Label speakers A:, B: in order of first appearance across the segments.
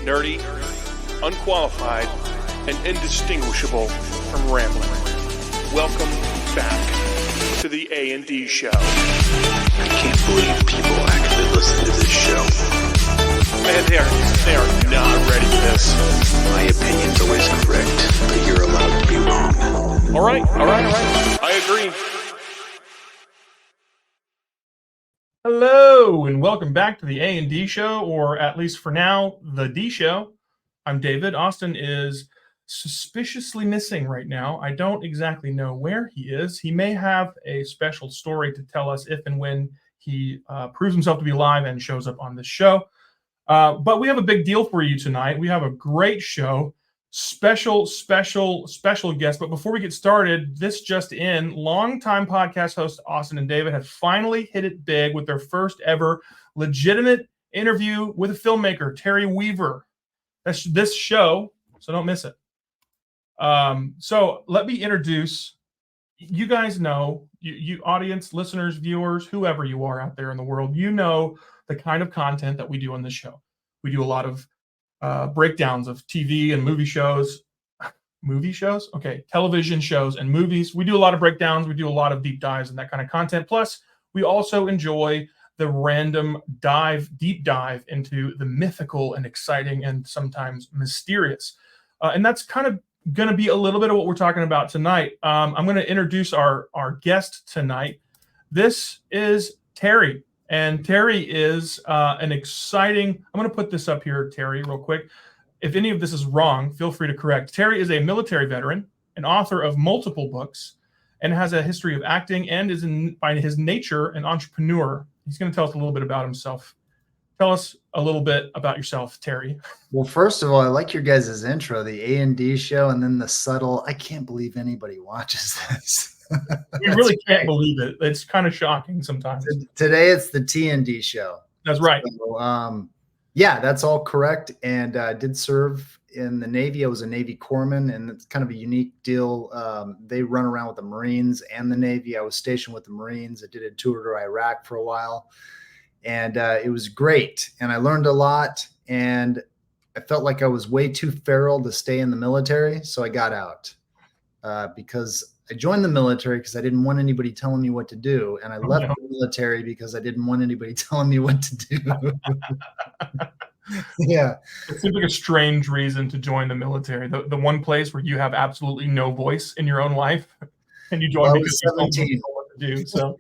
A: nerdy, unqualified, and indistinguishable from rambling. Welcome back to the A&D Show.
B: I can't believe people actually listen to this show.
A: Man, they are not ready for this.
B: My opinion's always correct, but you're allowed to be wrong.
A: All right. I agree.
C: Hello, and welcome back to the A&D Show, or at least for now, the D Show. I'm David. Austin is suspiciously missing right now. I don't exactly know where he is. He may have a special story to tell us if and when he proves himself to be alive and shows up on this show. But we have a big deal for you tonight. We have a great show, special guest. But before we get started, this just in, longtime podcast host Austin and David have finally hit it big with their first ever legitimate interview with a filmmaker, Terry Weaver. That's this show, so don't miss it. So let me introduce, you guys know, you audience, listeners, viewers, whoever you are out there in the world, you know the kind of content that we do on this show. We do a lot of breakdowns of TV and movie shows. Television shows and movies. We do a lot of breakdowns. We do a lot of deep dives and that kind of content. Plus, we also enjoy the random deep dive into the mythical and exciting and sometimes mysterious. And that's kind of going to be a little bit of what we're talking about tonight. I'm going to introduce our guest tonight. This is Terry. And Terry is an exciting, I'm going to put this up here, Terry, real quick. If any of this is wrong, feel free to correct. Terry is a military veteran, an author of multiple books, and has a history of acting, and is, by his nature, an entrepreneur. He's going to tell us a little bit about himself. Tell us a little bit about yourself, Terry.
D: Well, first of all, I like your guys' intro, the A&D Show, and then the subtle, I can't believe anybody watches this.
C: We really can't believe it. It's kind of shocking sometimes.
D: Today it's the T&D Show.
C: That's right.
D: So, yeah, that's all correct. And I did serve in the Navy. I was a Navy corpsman, and it's kind of a unique deal. They run around with the Marines and the Navy. I was stationed with the Marines. I did a tour to Iraq for a while, and it was great. And I learned a lot, and I felt like I was way too feral to stay in the military, so I got out because I joined the military because I didn't want anybody telling me what to do. And I left the military because I didn't want anybody telling me what to do. Yeah.
C: It seems like a strange reason to join the military. The one place where you have absolutely no voice in your own life, and you join because you don't know what to do. So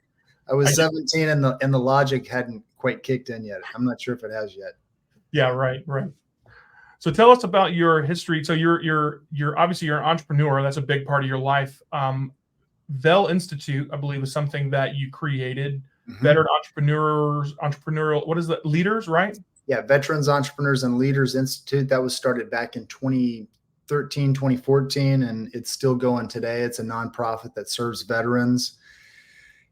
D: I was 17 and the logic hadn't quite kicked in yet. I'm not sure if it has yet.
C: Yeah, right. So tell us about your history. So you're obviously you're an entrepreneur. That's a big part of your life. Vel Institute, I believe, is something that you created. Mm-hmm. Veteran entrepreneurial. What is that? Leaders, right?
D: Yeah, Veterans, Entrepreneurs, and Leaders Institute. That was started back in 2013, 2014, and it's still going today. It's a nonprofit that serves veterans.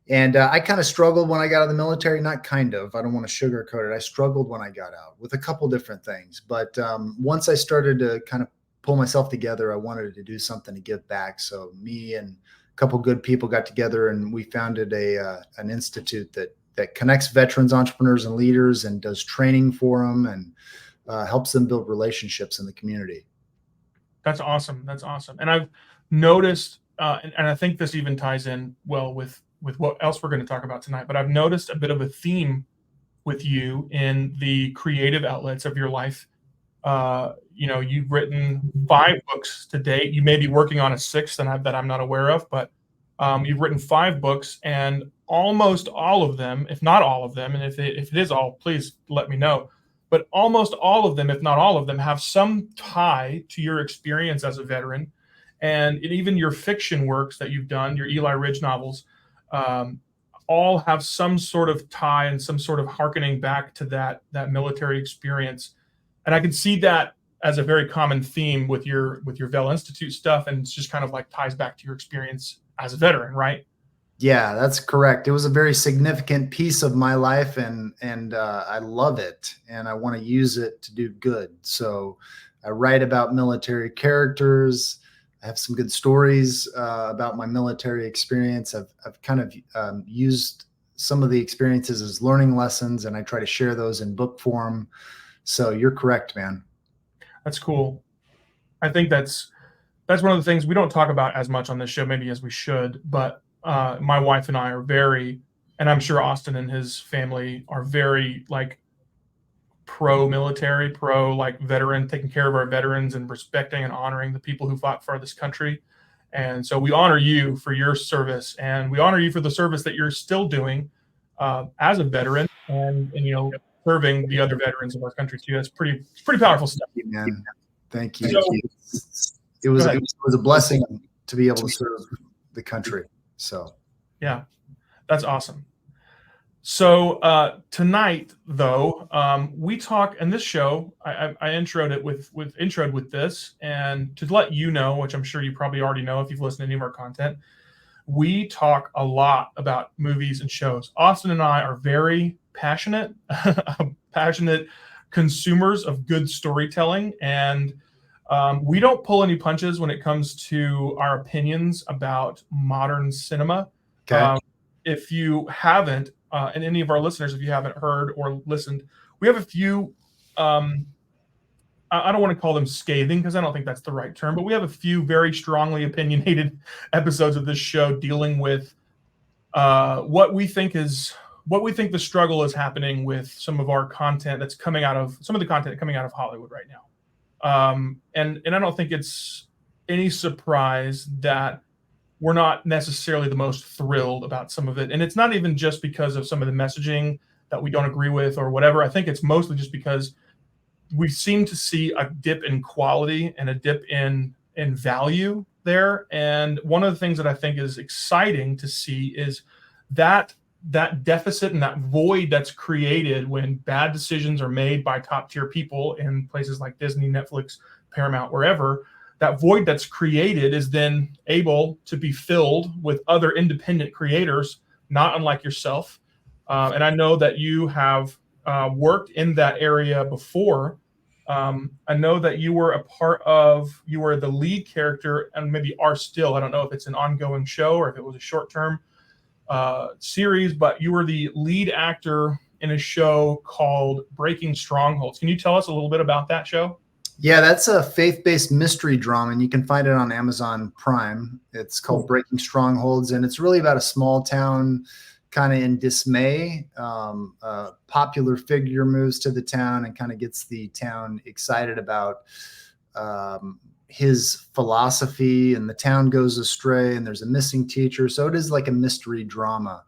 D: And I kind of struggled when I got out of the military. Not kind of. I don't want to sugarcoat it. I struggled when I got out with a couple different things. But once I started to kind of pull myself together, I wanted to do something to give back. So me and a couple good people got together, and we founded an institute that connects veterans, entrepreneurs, and leaders, and does training for them and helps them build relationships in the community.
C: That's awesome. And I've noticed, and I think this even ties in well with what else we're going to talk about tonight, but I've noticed a bit of a theme with you in the creative outlets of your life. You've written 5 books to date. You may be working on a 6th that I'm not aware of, but you've written 5 books, and almost all of them, if not all of them, and if it is all, please let me know, but almost all of them, if not all of them, have some tie to your experience as a veteran. And even your fiction works that you've done, your Eli Ridge novels, all have some sort of tie and some sort of hearkening back to that military experience. And I can see that as a very common theme with your Vel Institute stuff, and it's just kind of like ties back to your experience as a veteran, right?
D: Yeah, that's correct. It was a very significant piece of my life, and I love it, and I want to use it to do good. So I write about military characters. I have some good stories about my military experience. I've kind of used some of the experiences as learning lessons, and I try to share those in book form. So you're correct, man.
C: That's cool. I think that's one of the things we don't talk about as much on this show, maybe as we should. But my wife and I are very, and I'm sure Austin and his family are very like pro-military, pro like veteran, taking care of our veterans and respecting and honoring the people who fought for this country. And so we honor you for your service, and we honor you for the service that you're still doing as a veteran, and serving the other veterans of our country too. That's pretty powerful stuff.
D: Thank you, man. Thank you.
C: So,
D: it was a blessing to be able to serve the country. So
C: yeah, that's awesome. So tonight, though, we talk, and this show, I introed it with this, and to let you know, which I'm sure you probably already know if you've listened to any of our content, we talk a lot about movies and shows. Austin and I are very passionate consumers of good storytelling, and we don't pull any punches when it comes to our opinions about modern cinema.
D: okay.
C: If you haven't, and any of our listeners, if you haven't heard or listened, we have a few, I don't want to call them scathing because I don't think that's the right term, but we have a few very strongly opinionated episodes of this show dealing with what we think the struggle is happening with some of our content that's coming out of Hollywood right now. And I don't think it's any surprise that we're not necessarily the most thrilled about some of it. And it's not even just because of some of the messaging that we don't agree with or whatever. I think it's mostly just because we seem to see a dip in quality and a dip in value there. And one of the things that I think is exciting to see is that deficit and that void that's created when bad decisions are made by top tier people in places like Disney, Netflix, Paramount, wherever. That void that's created is then able to be filled with other independent creators, not unlike yourself. And I know that you have worked in that area before. I know that you were you were the lead character, and maybe are still. I don't know if it's an ongoing show or if it was a short-term series, but you were the lead actor in a show called Breaking Strongholds. Can you tell us a little bit about that show?
D: Yeah, that's a faith-based mystery drama, and you can find it on Amazon Prime. It's called Breaking Strongholds, and it's really about a small town kind of in dismay. A popular figure moves to the town and kind of gets the town excited about his philosophy, and the town goes astray, and there's a missing teacher. So it is like a mystery drama.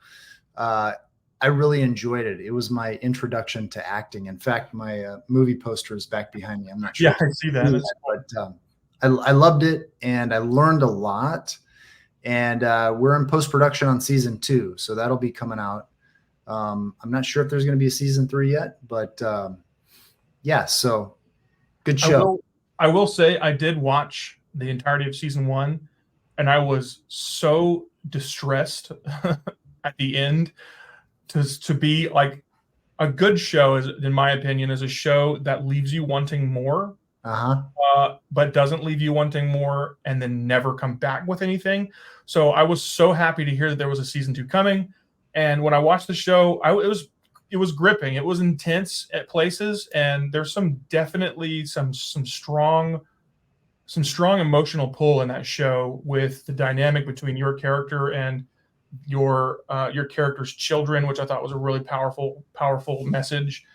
D: I really enjoyed it. It was my introduction to acting. In fact, my movie poster is back behind me. I'm not sure.
C: Yeah, I see that.
D: But I loved it, and I learned a lot. And we're in post-production on season 2, so that'll be coming out. I'm not sure if there's going to be a season 3 yet, but yeah, so good show.
C: I will say I did watch the entirety of season 1, and I was so distressed at the end. To be like a good show, in my opinion, is a show that leaves you wanting more, but doesn't leave you wanting more and then never come back with anything. So I was so happy to hear that there was a season 2 coming. And when I watched the show, it was gripping. It was intense at places, and there's definitely some strong emotional pull in that show with the dynamic between your character and your character's children, which I thought was a really powerful message.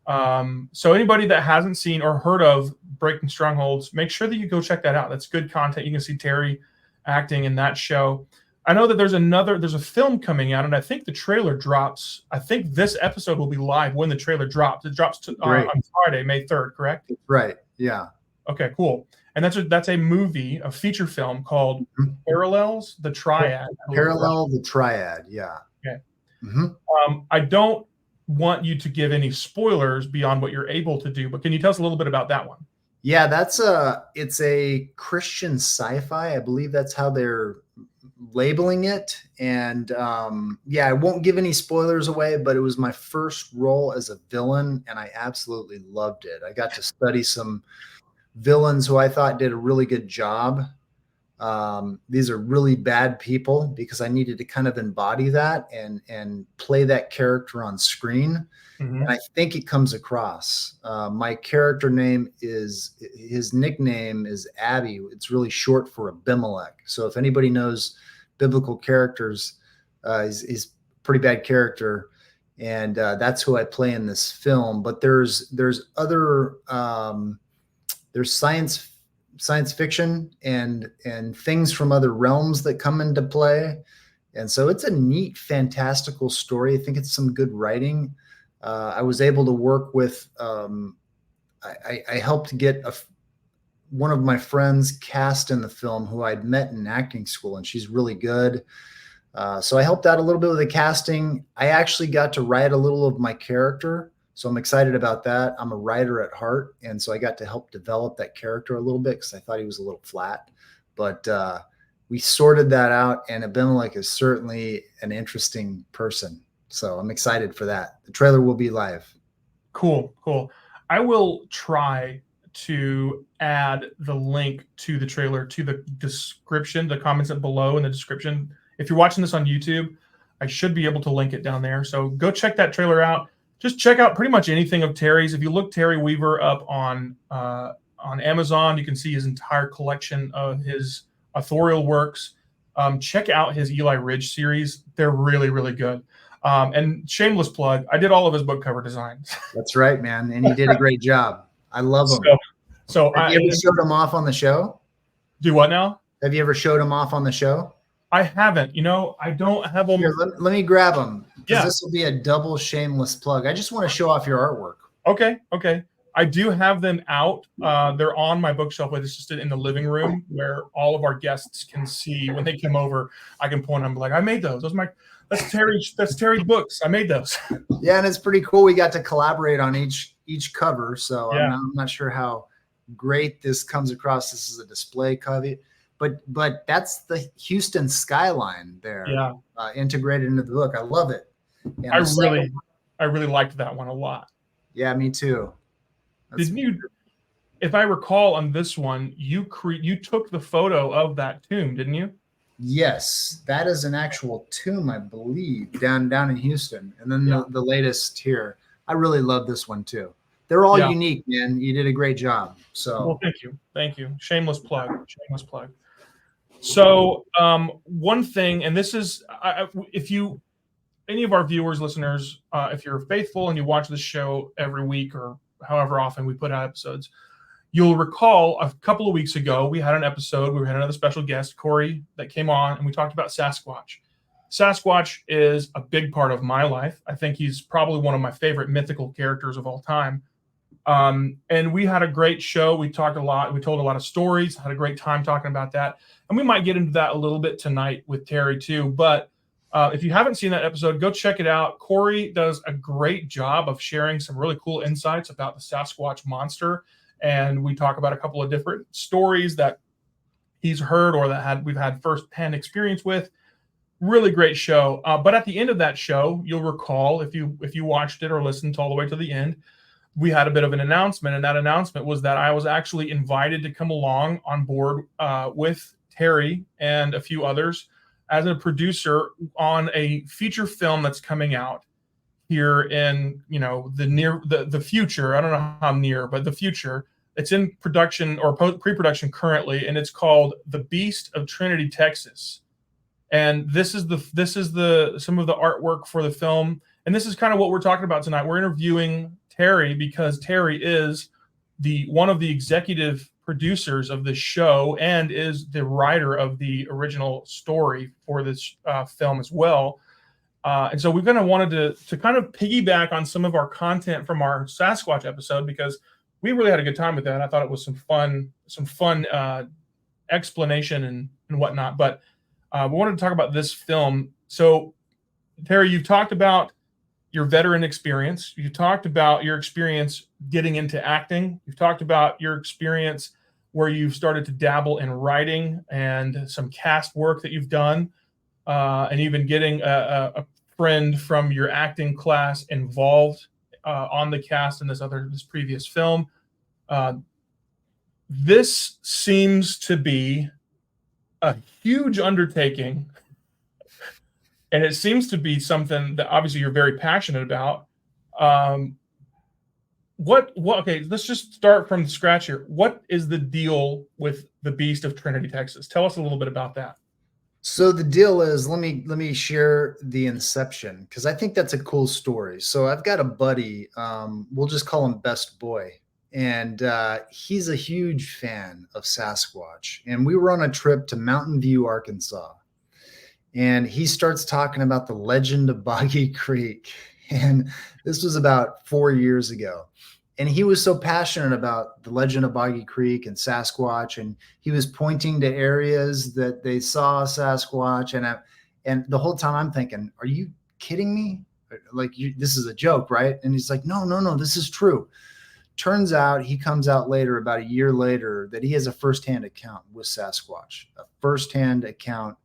C: So anybody that hasn't seen or heard of Breaking Strongholds, make sure that you go check that out. That's good content. You can see Terry acting in that show. I know that there's a film coming out, and I think the trailer drops. I think this episode will be live when the trailer drops. It drops on Friday, May 3rd, correct?
D: Right. Yeah.
C: Okay, cool. And that's a movie, a feature film called Parallels, the Triad.
D: Parallel, the Triad, yeah.
C: Okay. I don't want you to give any spoilers beyond what you're able to do, but can you tell us a little bit about that one?
D: Yeah, it's a Christian sci-fi. I believe that's how they're labeling it. And yeah, I won't give any spoilers away, but it was my first role as a villain, and I absolutely loved it. I got to study some villains who I thought did a really good job. These are really bad people, because I needed to kind of embody that and play that character on screen.
C: Mhm.
D: And I think it comes across. My character name his nickname is Abby. It's really short for Abimelech. So if anybody knows biblical characters, he's a pretty bad character. And that's who I play in this film. But there's other, there's science fiction and things from other realms that come into play. And so it's a neat, fantastical story. I think it's some good writing. I was able to work with, I helped get one of my friends cast in the film who I'd met in acting school, and she's really good. So I helped out a little bit with the casting. I actually got to write a little of my character. So I'm excited about that. I'm a writer at heart. And so I got to help develop that character a little bit, because I thought he was a little flat. But we sorted that out, and Abimelech is certainly an interesting person. So I'm excited for that. The trailer will be live.
C: Cool. I will try to add the link to the trailer to the description, the comments below in the description. If you're watching this on YouTube, I should be able to link it down there. So go check that trailer out. Just check out pretty much anything of Terry's. If you look Terry Weaver up on Amazon, you can see his entire collection of his authorial works. Check out his Eli Ridge series. They're really, really good. And shameless plug, I did all of his book cover designs.
D: That's right, man. And he did a great job. I love him.
C: So
D: Have you ever showed him off on the show?
C: Do what now?
D: Have you ever showed him off on the show?
C: I haven't. I don't have them.
D: Here, let me grab them.
C: Yeah.
D: This will be a double shameless plug. I just want to show off your artwork.
C: Okay. I do have them out. They're on my bookshelf, but it's just in the living room where all of our guests can see when they come over. I can point them like, I made those. That's Terry's books. I made those.
D: Yeah, and it's pretty cool. We got to collaborate on each cover. So
C: yeah.
D: I'm not sure how great this comes across. This is a display cover, but that's the Houston skyline there.
C: Yeah.
D: Integrated into the book. I love it. And
C: I really liked that one a lot.
D: Yeah, me too.
C: Didn't you? If I recall, on this one, you took the photo of that tomb, didn't you?
D: Yes, that is an actual tomb, I believe, down in Houston. And then the latest here. I really love this one too. They're all unique, man. You did a great job. So
C: well, thank you. Shameless plug. So one thing, and this is, if you, any of our viewers, listeners, if you're faithful and you watch this show every week or however often we put out episodes, you'll recall a couple of weeks ago, we had an episode where we had another special guest, Corey, that came on, and we talked about Sasquatch. Sasquatch is a big part of my life. I think he's probably one of my favorite mythical characters of all time. And we had a great show. We talked a lot. We told a lot of stories, had a great time talking about that. And we might get into that a little bit tonight with Terry too. But if you haven't seen that episode, go check it out. Corey does a great job of sharing some really cool insights about the Sasquatch monster. And we talk about a couple of different stories that he's heard or that we've had firsthand experience with. Really great show. But at the end of that show, you'll recall, if you watched it or listened all the way to the end, we had a bit of an announcement. And that announcement was that I was actually invited to come along on board with Terry and a few others as a producer on a feature film that's coming out here in the future. I don't know how near, but the future. It's in production or pre-production currently, and it's called The Beast of Trinity Texas. And this is some of the artwork for the film. And this is kind of what we're talking about tonight. We're interviewing Terry because Terry is one of the executive producers of this show and is the writer of the original story for this film as well. And so we've kind of wanted to kind of piggyback on some of our content from our Sasquatch episode, because we really had a good time with that. I thought it was some fun explanation and whatnot. But we wanted to talk about this film. So, Terry, you've talked about your veteran experience. You've talked about your experience getting into acting. You've talked about your experience where you've started to dabble in writing and some cast work that you've done, and even getting a friend from your acting class involved on the cast in this previous film. This seems to be a huge undertaking, and it seems to be something that obviously you're very passionate about. What okay, let's just start from scratch here. What is the deal with the Beast of Trinity, Texas? Tell us a little bit about that.
D: So the deal is, let me share the inception, because I think that's a cool story. So I've got a buddy, we'll just call him Best Boy, and he's a huge fan of Sasquatch. And we were on a trip to Mountain View, Arkansas, and he starts talking about the legend of Boggy Creek, and this was about 4 years ago. And he was so passionate about the legend of Boggy Creek and Sasquatch, and he was pointing to areas that they saw Sasquatch. And the whole time I'm thinking, are you kidding me? Like, this is a joke, right? And he's like, no, this is true. Turns out he comes out later, about a year later, that he has a firsthand account with Sasquatch, a firsthand account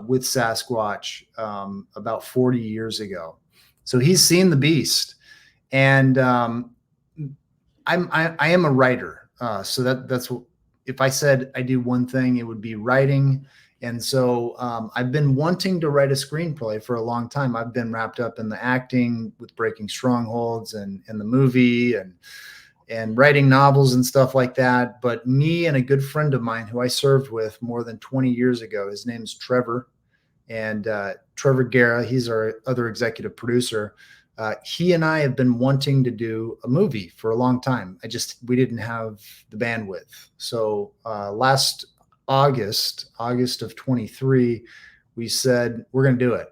D: with Sasquatch about 40 years ago. So he's seen the beast. And I am a writer, so that's what, if I said I do one thing, it would be writing. And so I've been wanting to write a screenplay for a long time. I've been wrapped up in the acting with Breaking Strongholds and the movie and writing novels and stuff like that. But me and a good friend of mine who I served with more than 20 years ago, his name's Trevor, and Trevor Guerra, he's our other executive producer. He and I have been wanting to do a movie for a long time. We didn't have the bandwidth. So last August of 23, we said, we're going to do it.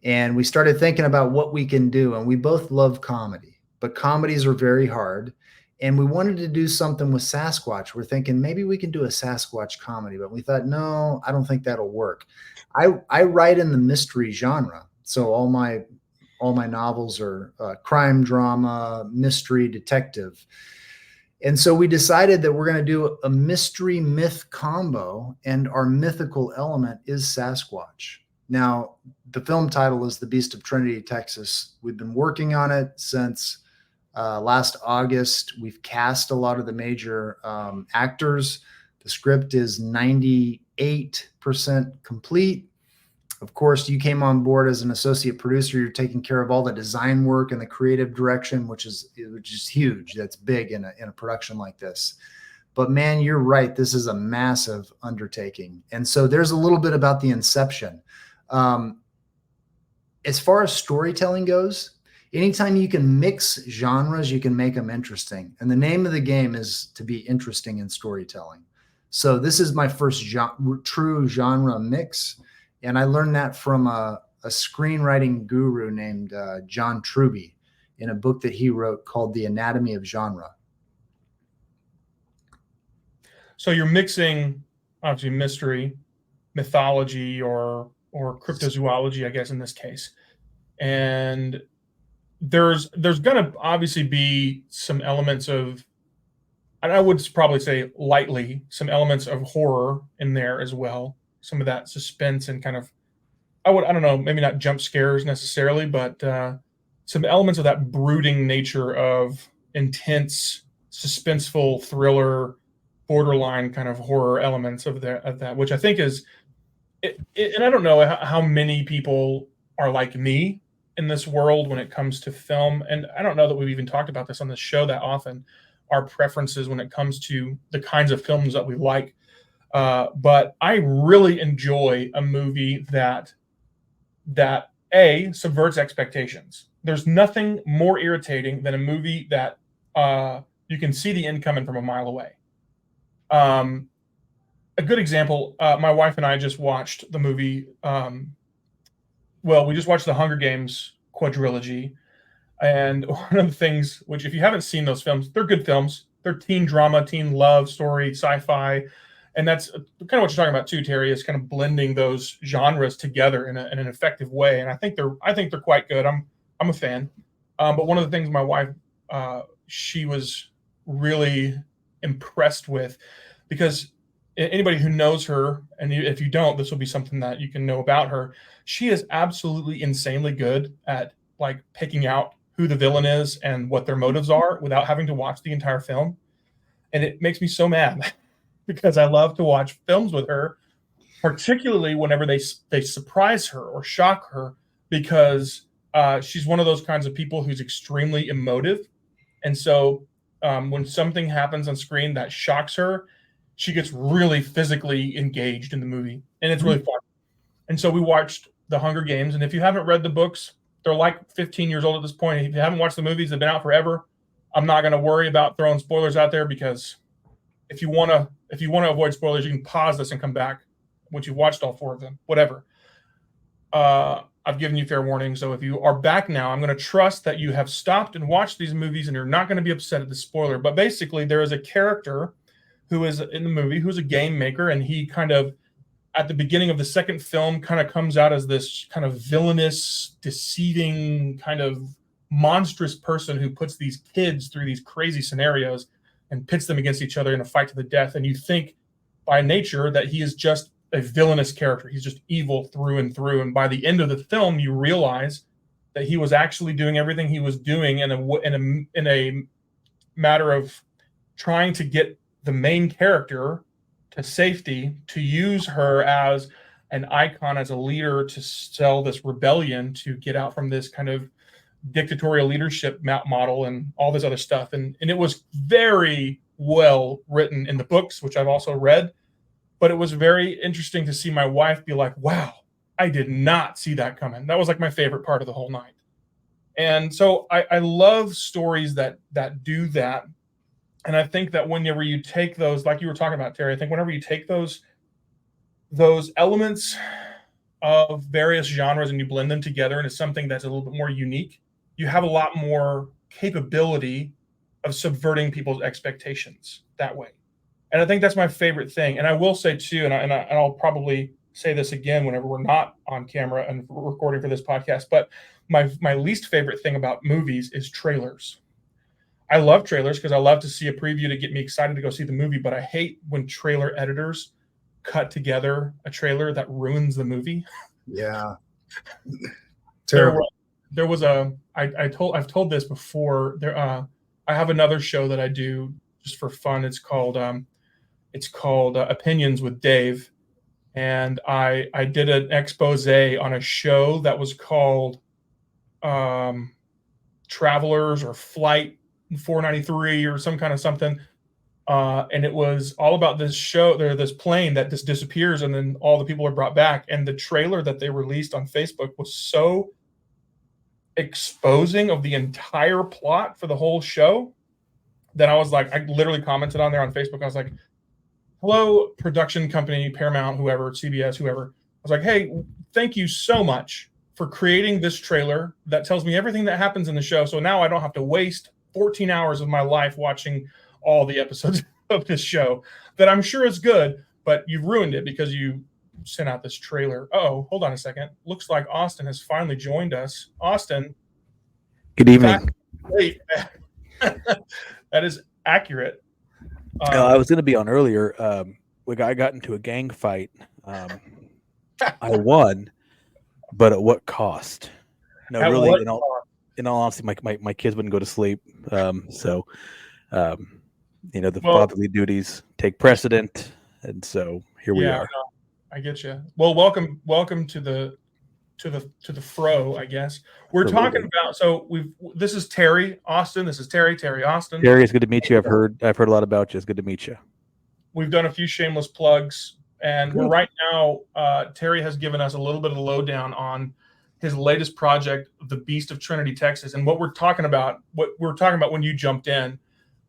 D: And we started thinking about what we can do. And we both love comedy, but comedies are very hard. And we wanted to do something with Sasquatch. We're thinking maybe we can do a Sasquatch comedy, but we thought, no, I don't think that'll work. I write in the mystery genre. So all my novels are crime drama, mystery, detective. And so we decided that we're going to do a mystery myth combo, and our mythical element is Sasquatch. Now, the film title is The Beast of Trinity, Texas. We've been working on it since last August. We've cast a lot of the major actors. The script is 98% complete. Of course, you came on board as an associate producer. You're taking care of all the design work and the creative direction, which is huge. That's big in a production like this. But man, you're right. This is a massive undertaking. And so there's a little bit about the inception. As far as storytelling goes, anytime you can mix genres, you can make them interesting. And the name of the game is to be interesting in storytelling. So this is my first true genre mix. And I learned that from a screenwriting guru named John Truby in a book that he wrote called The Anatomy of Genre.
C: So you're mixing, obviously, mystery, mythology, or cryptozoology, I guess, in this case. And there's going to obviously be some elements of, and I would probably say lightly, some elements of horror in there as well. Some of that suspense and kind of, I don't know, maybe not jump scares necessarily, but some elements of that brooding nature of intense, suspenseful thriller, borderline kind of horror elements of that, which I think is, and I don't know how many people are like me in this world when it comes to film. And I don't know that we've even talked about this on this show that often, our preferences when it comes to the kinds of films that we like. But I really enjoy a movie that subverts expectations. There's nothing more irritating than a movie that you can see the end coming from a mile away. A good example, my wife and I just watched the movie. We just watched the Hunger Games quadrilogy. And one of the things, which if you haven't seen those films, they're good films. They're teen drama, teen love story, sci-fi. And that's kind of what you're talking about too, Terry, is kind of blending those genres together in an effective way. And I think they're quite good. I'm a fan. But one of the things my wife, she was really impressed with, because anybody who knows her, and if you don't, this will be something that you can know about her. She is absolutely insanely good at like picking out who the villain is and what their motives are without having to watch the entire film. And it makes me so mad because I love to watch films with her particularly whenever they surprise her or shock her, because she's one of those kinds of people who's extremely emotive. And so when something happens on screen that shocks her, she gets really physically engaged in the movie, and it's really fun. And so we watched The Hunger Games, and if you haven't read the books, they're like 15 years old at this point. If you haven't watched the movies, they've been out forever. I'm not going to worry about throwing spoilers out there, because if you want to avoid spoilers, you can pause this and come back once you've watched all 4 of them. Whatever. I've given you fair warning, so if you are back now, I'm going to trust that you have stopped and watched these movies and you're not going to be upset at the spoiler. But basically, there is a character who is in the movie who's a game maker, and he kind of, at the beginning of the second film, kind of comes out as this kind of villainous, deceiving, kind of monstrous person who puts these kids through these crazy scenarios and pits them against each other in a fight to the death. And you think by nature that he is just a villainous character. He's just evil through and through. And by the end of the film, you realize that he was actually doing everything he was doing in a matter of trying to get the main character to safety, to use her as an icon, as a leader, to sell this rebellion, to get out from this kind of dictatorial leadership model and all this other stuff. And it was very well written in the books, which I've also read. But it was very interesting to see my wife be like, wow, I did not see that coming. That was like my favorite part of the whole night. And so I love stories that do that. And I think that whenever you take those, like you were talking about, Terry, I think whenever you take those elements of various genres and you blend them together into something that's a little bit more unique, you have a lot more capability of subverting people's expectations that way. And I think that's my favorite thing. And I will say too, and I'll probably say this again whenever we're not on camera and recording for this podcast, but my least favorite thing about movies is trailers. I love trailers because I love to see a preview to get me excited to go see the movie, but I hate when trailer editors cut together a trailer that ruins the movie.
D: Yeah. Terrible.
C: I've told this before. I have another show that I do just for fun. It's called Opinions with Dave. And I did an expose on a show that was called Travelers or Flight 493 or some kind of something. And it was all about this show, this plane that just disappears and then all the people are brought back. And the trailer that they released on Facebook was so exposing of the entire plot for the whole show that I was like, I literally commented on there on Facebook. I was like, hello, production company, Paramount, whoever, CBS, whoever. I was like, hey, thank you so much for creating this trailer that tells me everything that happens in the show. So now I don't have to waste 14 hours of my life watching all the episodes of this show that I'm sure is good, but you've ruined it because you sent out this trailer. Oh, hold on a second. Looks like Austin has finally joined us. Austin.
E: Good evening.
C: Wait. That is accurate.
E: I was going to be on earlier. I got into a gang fight. I won, but at what cost? No,
C: At
E: really,
C: what
E: in all honesty, my kids wouldn't go to sleep. The fatherly duties take precedent, and so here we are.
C: No, I get you. Well, welcome to the fro, I guess. We're talking about, this is Terry Austin. This is Terry Austin.
E: Terry, it's good to meet you. I've heard a lot about you. It's good to meet you.
C: We've done a few shameless plugs, and we're right now, Terry has given us a little bit of the lowdown on his latest project, The Beast of Trinity, Texas. And what we were talking about when you jumped in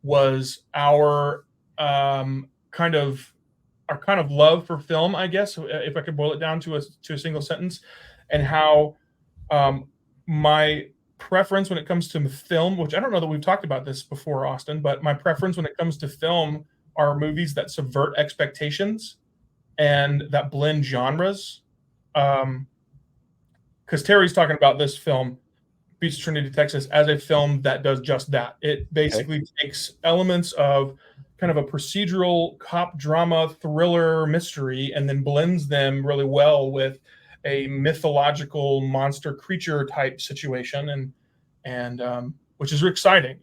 C: was our kind of love for film, I guess, if I could boil it down to a single sentence, and how my preference when it comes to film, which I don't know that we've talked about this before, Austin, but my preference when it comes to film are movies that subvert expectations and that blend genres. Because Terry's talking about this film, Beast of Trinity, Texas, as a film that does just that. It basically takes elements of kind of a procedural cop drama, thriller, mystery, and then blends them really well with a mythological monster creature type situation, and which is exciting.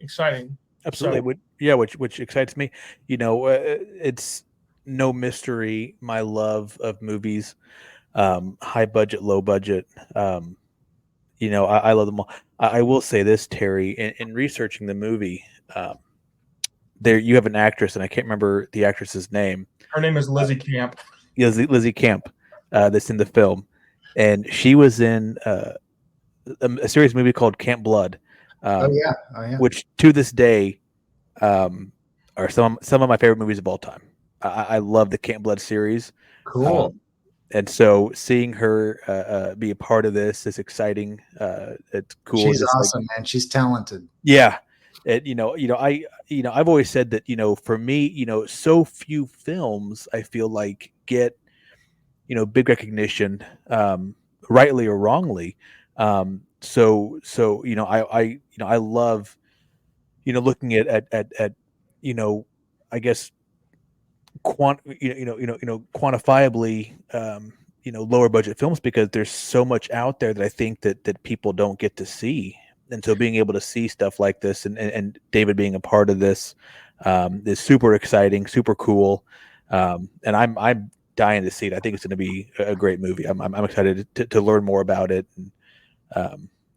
E: Absolutely,
C: So,
E: which excites me. It's no mystery, my love of movies, high budget, low budget. I love them all. I will say this, Terry, in researching the movie, there you have an actress, and I can't remember the actress's name.
C: Her name is Lizzie Camp.
E: Lizzie Camp, that's in the film, and she was in a series movie called Camp Blood,
D: Oh yeah.
E: which to this day are some of my favorite movies of all time. I love the Camp Blood series.
D: Cool.
E: And so seeing her be a part of this is exciting. It's cool.
D: She's
E: just
D: awesome, man. She's talented.
E: Yeah. I've always said that, for me, so few films I feel like get, big recognition, rightly or wrongly. I love, looking at I guess quantifiably, lower budget films, because there's so much out there that I think that people don't get to see. And so being able to see stuff like this and David being a part of this is super exciting, super cool. And I'm dying to see it. I think it's going to be a great movie. I'm excited to learn more about it. And,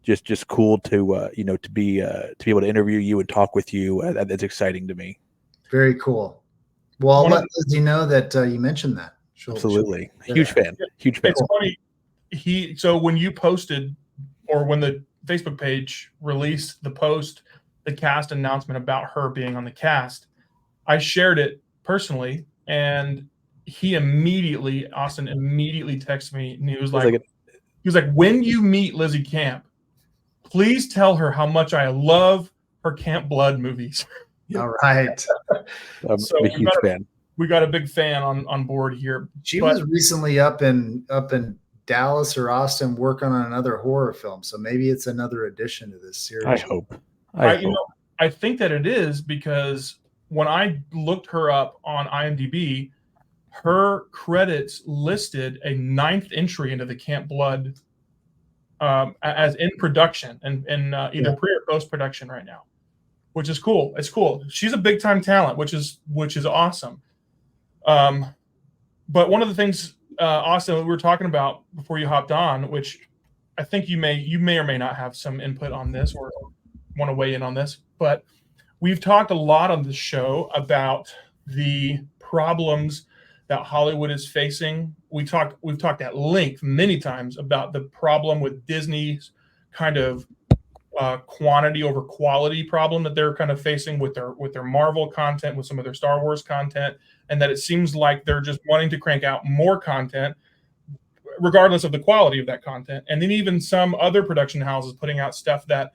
E: just cool to be able to interview you and talk with you. That's exciting to me.
D: Very cool. Well, I'll let Lizzie know that you mentioned that.
E: Absolutely. Huge fan. Huge fan.
C: It's funny. So when you posted, or when the Facebook page released the cast announcement about her being on the cast, I shared it personally, and Austin immediately texted me, and he was like, when you meet Lizzie Camp, please tell her how much I love her Camp Blood movies.
D: All right.
E: I'm a huge fan.
C: We got a big fan on board here.
D: She was recently up in Dallas or Austin working on another horror film, so maybe it's another addition to this series.
E: I hope.
C: I think that it is, because when I looked her up on IMDb, her credits listed a 9th entry into the Camp Blood as in production and either pre or post production right now, which is cool. It's cool. She's a big time talent, which is awesome. But one of the things, Austin, we were talking about before you hopped on, which I think you may or may not have some input on this or want to weigh in on this, but we've talked a lot on the show about the problems that Hollywood is facing. We've talked at length many times about the problem with Disney's kind of quantity over quality problem that they're kind of facing with their Marvel content, with some of their Star Wars content, and that it seems like they're just wanting to crank out more content regardless of the quality of that content. And then even some other production houses putting out stuff that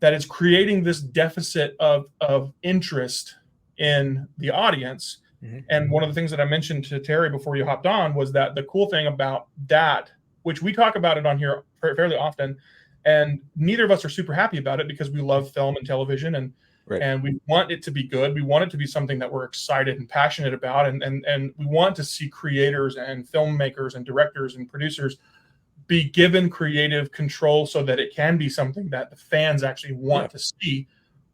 C: is creating this deficit of interest in the audience. Mm-hmm. And one of the things that I mentioned to Terry before you hopped on was that the cool thing about that, which we talk about it on here fairly often, and neither of us are super happy about it because we love film and television, and we want it to be good. We want it to be something that we're excited and passionate about, and we want to see creators and filmmakers and directors and producers be given creative control so that it can be something that the fans actually want to see.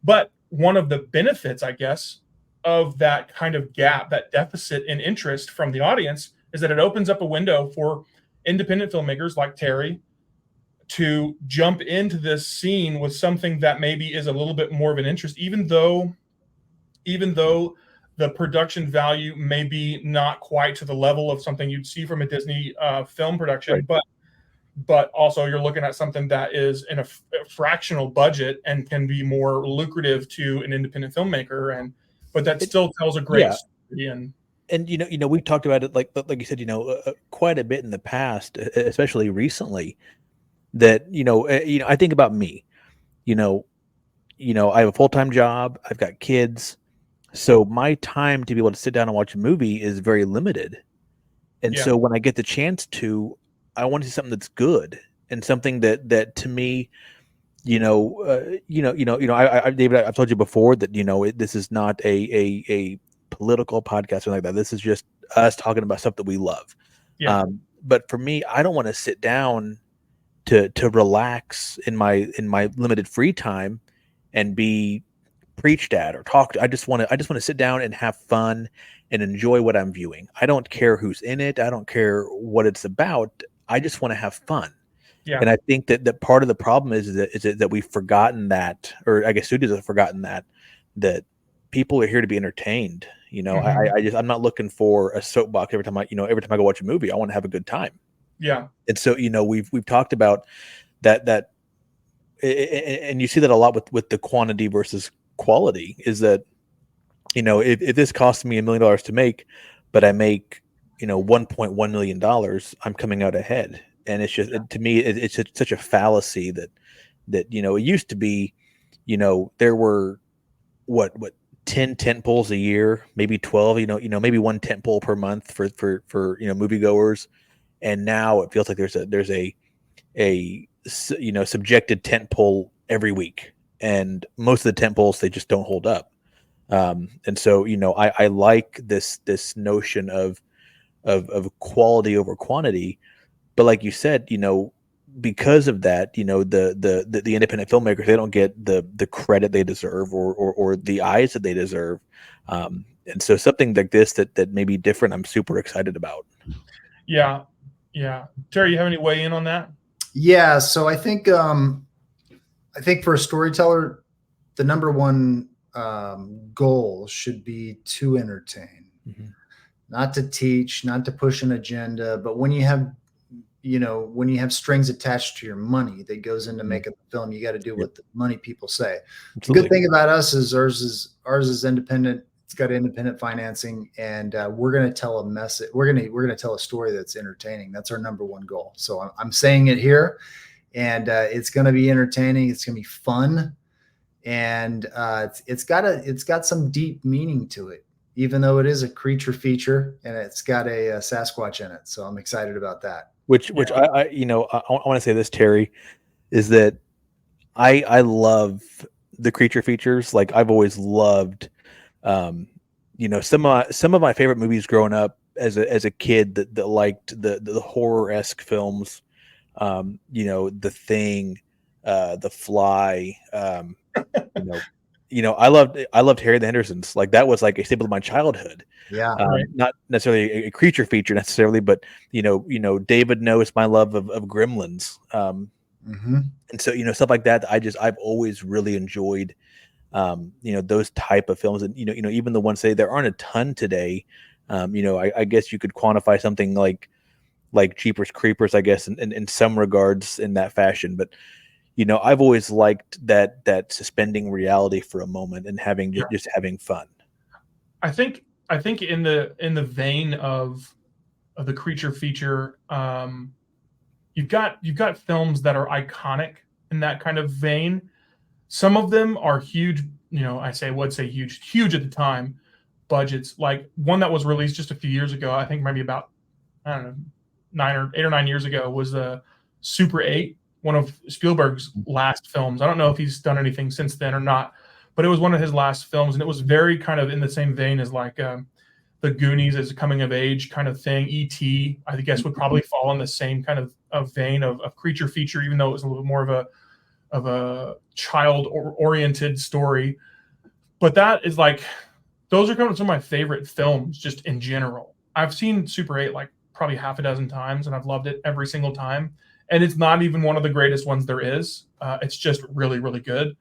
C: But one of the benefits, I guess, of that kind of gap, that deficit in interest from the audience, is that it opens up a window for independent filmmakers like Terry to jump into this scene with something that maybe is a little bit more of an interest, even though the production value may be not quite to the level of something you'd see from a Disney film production, but also you're looking at something that is in a fractional budget and can be more lucrative to an independent filmmaker, but that still tells a great story.
E: And we've talked about it like you said, quite a bit in the past, especially recently. That I think about me. I have a full-time job. I've got kids, so my time to be able to sit down and watch a movie is very limited. And so when I get the chance to, I want to see something that's good and something that to me, David, I've told you before that this is not a political podcast or something like that. This is just us talking about stuff that we love. Yeah. But for me, I don't want to sit down to relax in my limited free time and be preached at or talked. I just want to sit down and have fun and enjoy what I'm viewing. I don't care who's in it. I don't care what it's about. I just want to have fun.
C: Yeah.
E: And I think that part of the problem is that we've forgotten that, or I guess studios have forgotten that people are here to be entertained. You know, I'm not looking for a soapbox every time I go watch a movie. I want to have a good time.
C: Yeah.
E: And so, we've talked about that, and you see that a lot with the quantity versus quality, is that, if this costs me $1 million to make, but I make, $1.1 million, I'm coming out ahead. And it's just, to me, it's such a fallacy that it used to be, there were what 10 tent poles a year, maybe 12, maybe one tent pole per month for moviegoers. And now it feels like there's a subjected tent pole every week, and most of the tent poles, they just don't hold up. And so, I like this notion of quality over quantity, but like you said, because of that, the independent filmmakers, they don't get the credit they deserve or the eyes that they deserve. And so something like this that may be different, I'm super excited about.
C: Yeah. Yeah. Terry, you have any weigh in on that?
D: Yeah. So I think for a storyteller, the number one goal should be to entertain, not to teach, not to push an agenda. But when you have strings attached to your money that goes into making the film, you got to do what the money people say. Absolutely. The good thing about us is ours is independent. It's got independent financing, and we're going to tell a message. We're going to tell a story that's entertaining. That's our number one goal. So I'm saying it here, and it's going to be entertaining. It's going to be fun, and it's got some deep meaning to it, even though it is a creature feature and it's got a Sasquatch in it. So I'm excited about that.
E: Which I want to say this, Terry, is that I love the creature features. Like, I've always loved, some of my favorite movies growing up as a kid that liked the horror-esque films. The Thing, The Fly. I loved Harry the Hendersons. Like, that was like a staple of my childhood.
D: Yeah.
E: Not necessarily a creature feature necessarily, but David knows my love of Gremlins. And so, stuff like that. I've always really enjoyed, those type of films. And, even the ones there aren't a ton today. I guess you could quantify something like Jeepers Creepers, I guess, in some regards in that fashion. But, I've always liked that suspending reality for a moment and just having fun. I think in the vein of the creature feature, you've got films that are iconic in that kind of vein. Some of them are huge, would say huge at the time, budgets. Like one that was released just a few years ago, I think maybe about, I don't know, 8 or 9 years ago, was the Super 8, one of Spielberg's last films. I don't know if he's done anything since then or not, but it was one of his last films, and it was very kind of in the same vein as like the Goonies, as a coming of age kind of thing. E.T., I guess, would probably fall in the same kind of vein of creature feature, even though it was a little more of a child oriented story. But that is like, those are kind of some of my favorite films just in general. I've seen Super 8 like probably half a dozen times, and I've loved it every single time. And it's not even one of the greatest ones there is. It's just really, really good.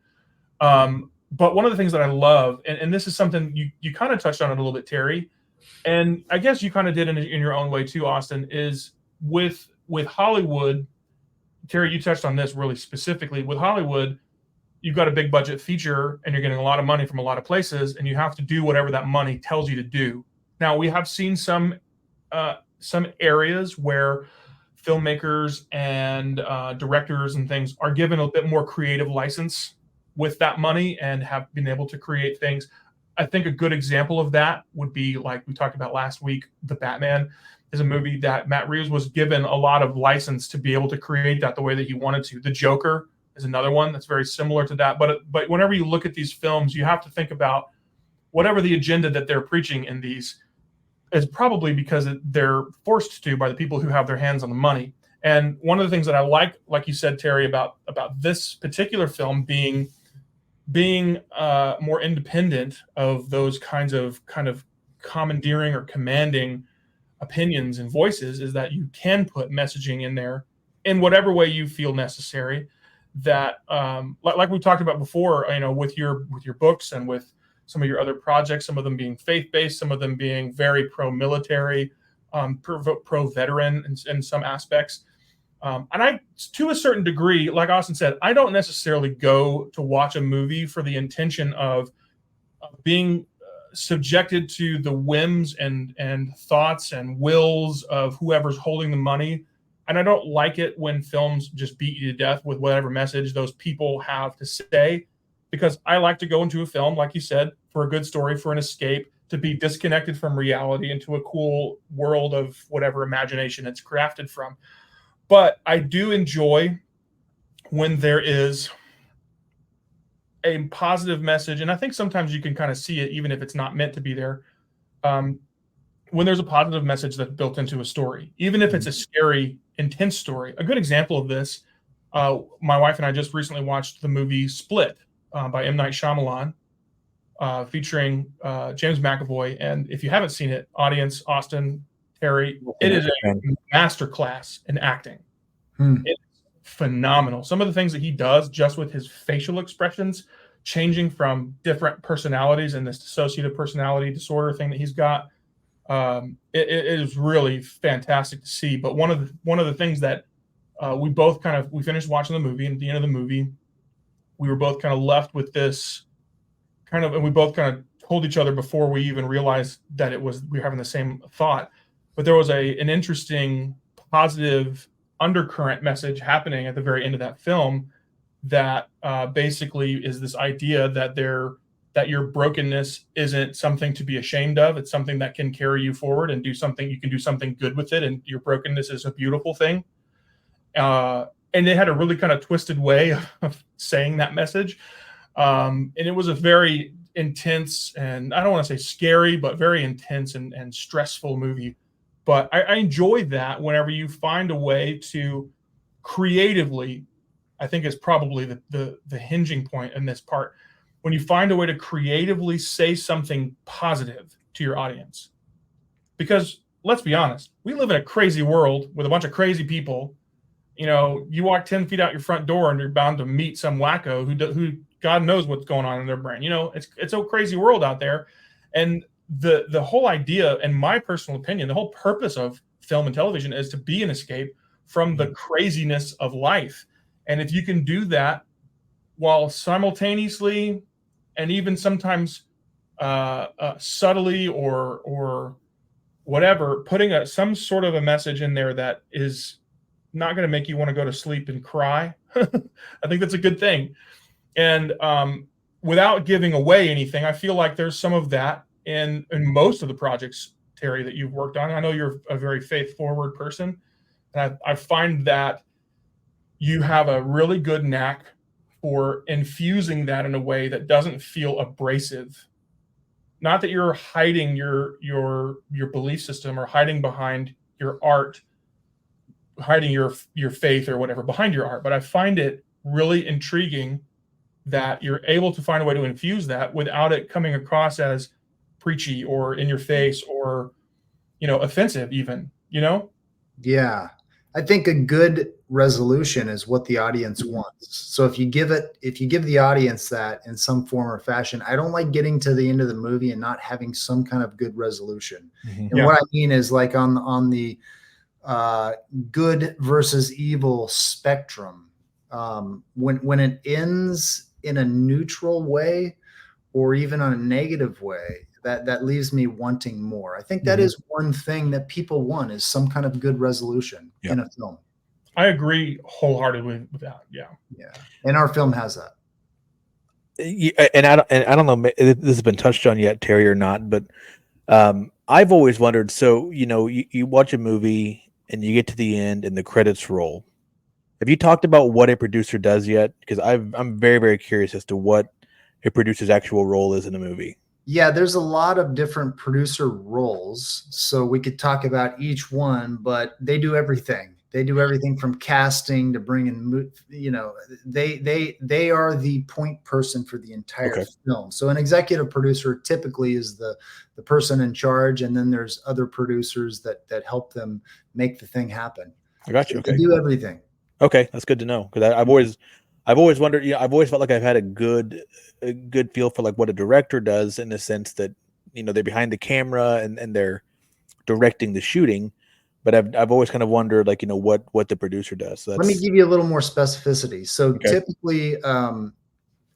E: But one of the things that I love, and this is something you kind of touched on it a little bit, Terry, and I guess you kind of did in your own way too, Austin, is with Hollywood. Terry, you touched on this really specifically. With Hollywood, you've got a big budget feature and you're getting a lot of money from a lot of places, and you have to do whatever that money tells you to do. Now, we have seen some areas where filmmakers and directors and things are given a bit more creative license with that money and have been able to create things. I think a good example of that would be, like we talked about last week, The Batman is a movie that Matt Reeves was given a lot of license to be able to create that the way that he wanted to. The Joker is another one that's very similar to that. But whenever you look at these films, you have to think about whatever the agenda that they're preaching in these is probably because they're forced to by the people who have their hands on the money. And one of the things that I like you said, Terry, about this particular film being
C: being more independent of those kinds of kind of commandeering or commanding opinions and voices is that you can put messaging in there in whatever way you feel necessary. That like we talked about before, with your books and with some of your other projects, some of them being faith-based, some of them being very pro-military, pro-veteran in some aspects. And I, to a certain degree, like Austin said, I don't necessarily go to watch a movie for the intention of being subjected to the whims and thoughts and wills of whoever's holding the money. And I don't like it when films just beat you to death with whatever message those people have to say, because I like to go into a film, like you said, for a good story, for an escape, to be disconnected from reality into a cool world of whatever imagination it's crafted from. But I do enjoy when there is a positive message, and I think sometimes you can kind of see it even if it's not meant to be there. When there's a positive message that's built into a story, even if it's a scary, intense story. A good example of this, my wife and I just recently watched the movie Split by M. Night Shyamalan, featuring James McAvoy. And if you haven't seen it, audience, Austin, Terry, it is a masterclass in acting. It's phenomenal. Some of the things that he does just with his facial expressions, changing from different personalities and this dissociative personality disorder thing that he's got, it is really fantastic to see. But one of the things that we finished watching the movie, and at the end of the movie, we were both kind of left with this kind of, and we both kind of told each other before we even realized that we were having the same thought. But there was an interesting positive undercurrent message happening at the very end of that film that basically is this idea that your brokenness isn't something to be ashamed of. It's something that can carry you forward and you can do something good with it. And your brokenness is a beautiful thing. And they had a really kind of twisted way of saying that message. And it was a very intense, and I don't want to say scary, but very intense and stressful movie. But I enjoy that whenever you find a way to creatively, I think is probably the hinging point in this part, when you find a way to creatively say something positive to your audience. Because let's be honest, we live in a crazy world with a bunch of crazy people. You walk 10 feet out your front door and you're bound to meet some wacko who God knows what's going on in their brain. It's a crazy world out there. And the whole idea, in my personal opinion, the whole purpose of film and television is to be an escape from the craziness of life. And if you can do that while simultaneously and even sometimes subtly or whatever, putting some sort of a message in there that is not going to make you want to go to sleep and cry, I think that's a good thing. And without giving away anything, I feel like there's some of that in most of the projects, Terry, that you've worked on. I know you're a very faith-forward person, and I find that you have a really good knack for infusing that in a way that doesn't feel abrasive. Not that you're hiding your belief system or hiding behind your art, hiding your faith or whatever behind your art, but I find it really intriguing that you're able to find a way to infuse that without it coming across as preachy or in your face or offensive even.
D: Yeah, I think a good resolution is what the audience wants. So if you give the audience that in some form or fashion, I don't like getting to the end of the movie and not having some kind of good resolution. And what I mean is, like, on the good versus evil spectrum, when it ends in a neutral way or even on a negative way, that leaves me wanting more. I think that is one thing that people want, is some kind of good resolution in a film.
C: I agree wholeheartedly with that. Yeah.
D: And our film has that.
E: And I don't know if this has been touched on yet, Terry, or not, but I've always wondered. So you watch a movie and you get to the end and the credits roll. Have you talked about what a producer does yet? Because I'm very, very curious as to what a producer's actual role is in a movie.
D: Yeah, there's a lot of different producer roles, so we could talk about each one, but they do everything. They do everything from casting to bringing, they are the point person for the entire film. So an executive producer typically is the person in charge, and then there's other producers that help them make the thing happen.
E: I got you.
D: So
E: Okay.
D: they do everything.
E: Okay, that's good to know, because I've always wondered. I've always felt like I've had a good feel for like what a director does, in the sense that they're behind the camera and they're directing the shooting. But I've always kind of wondered, like, what the producer does. So
D: let me give you a little more specificity. So typically, a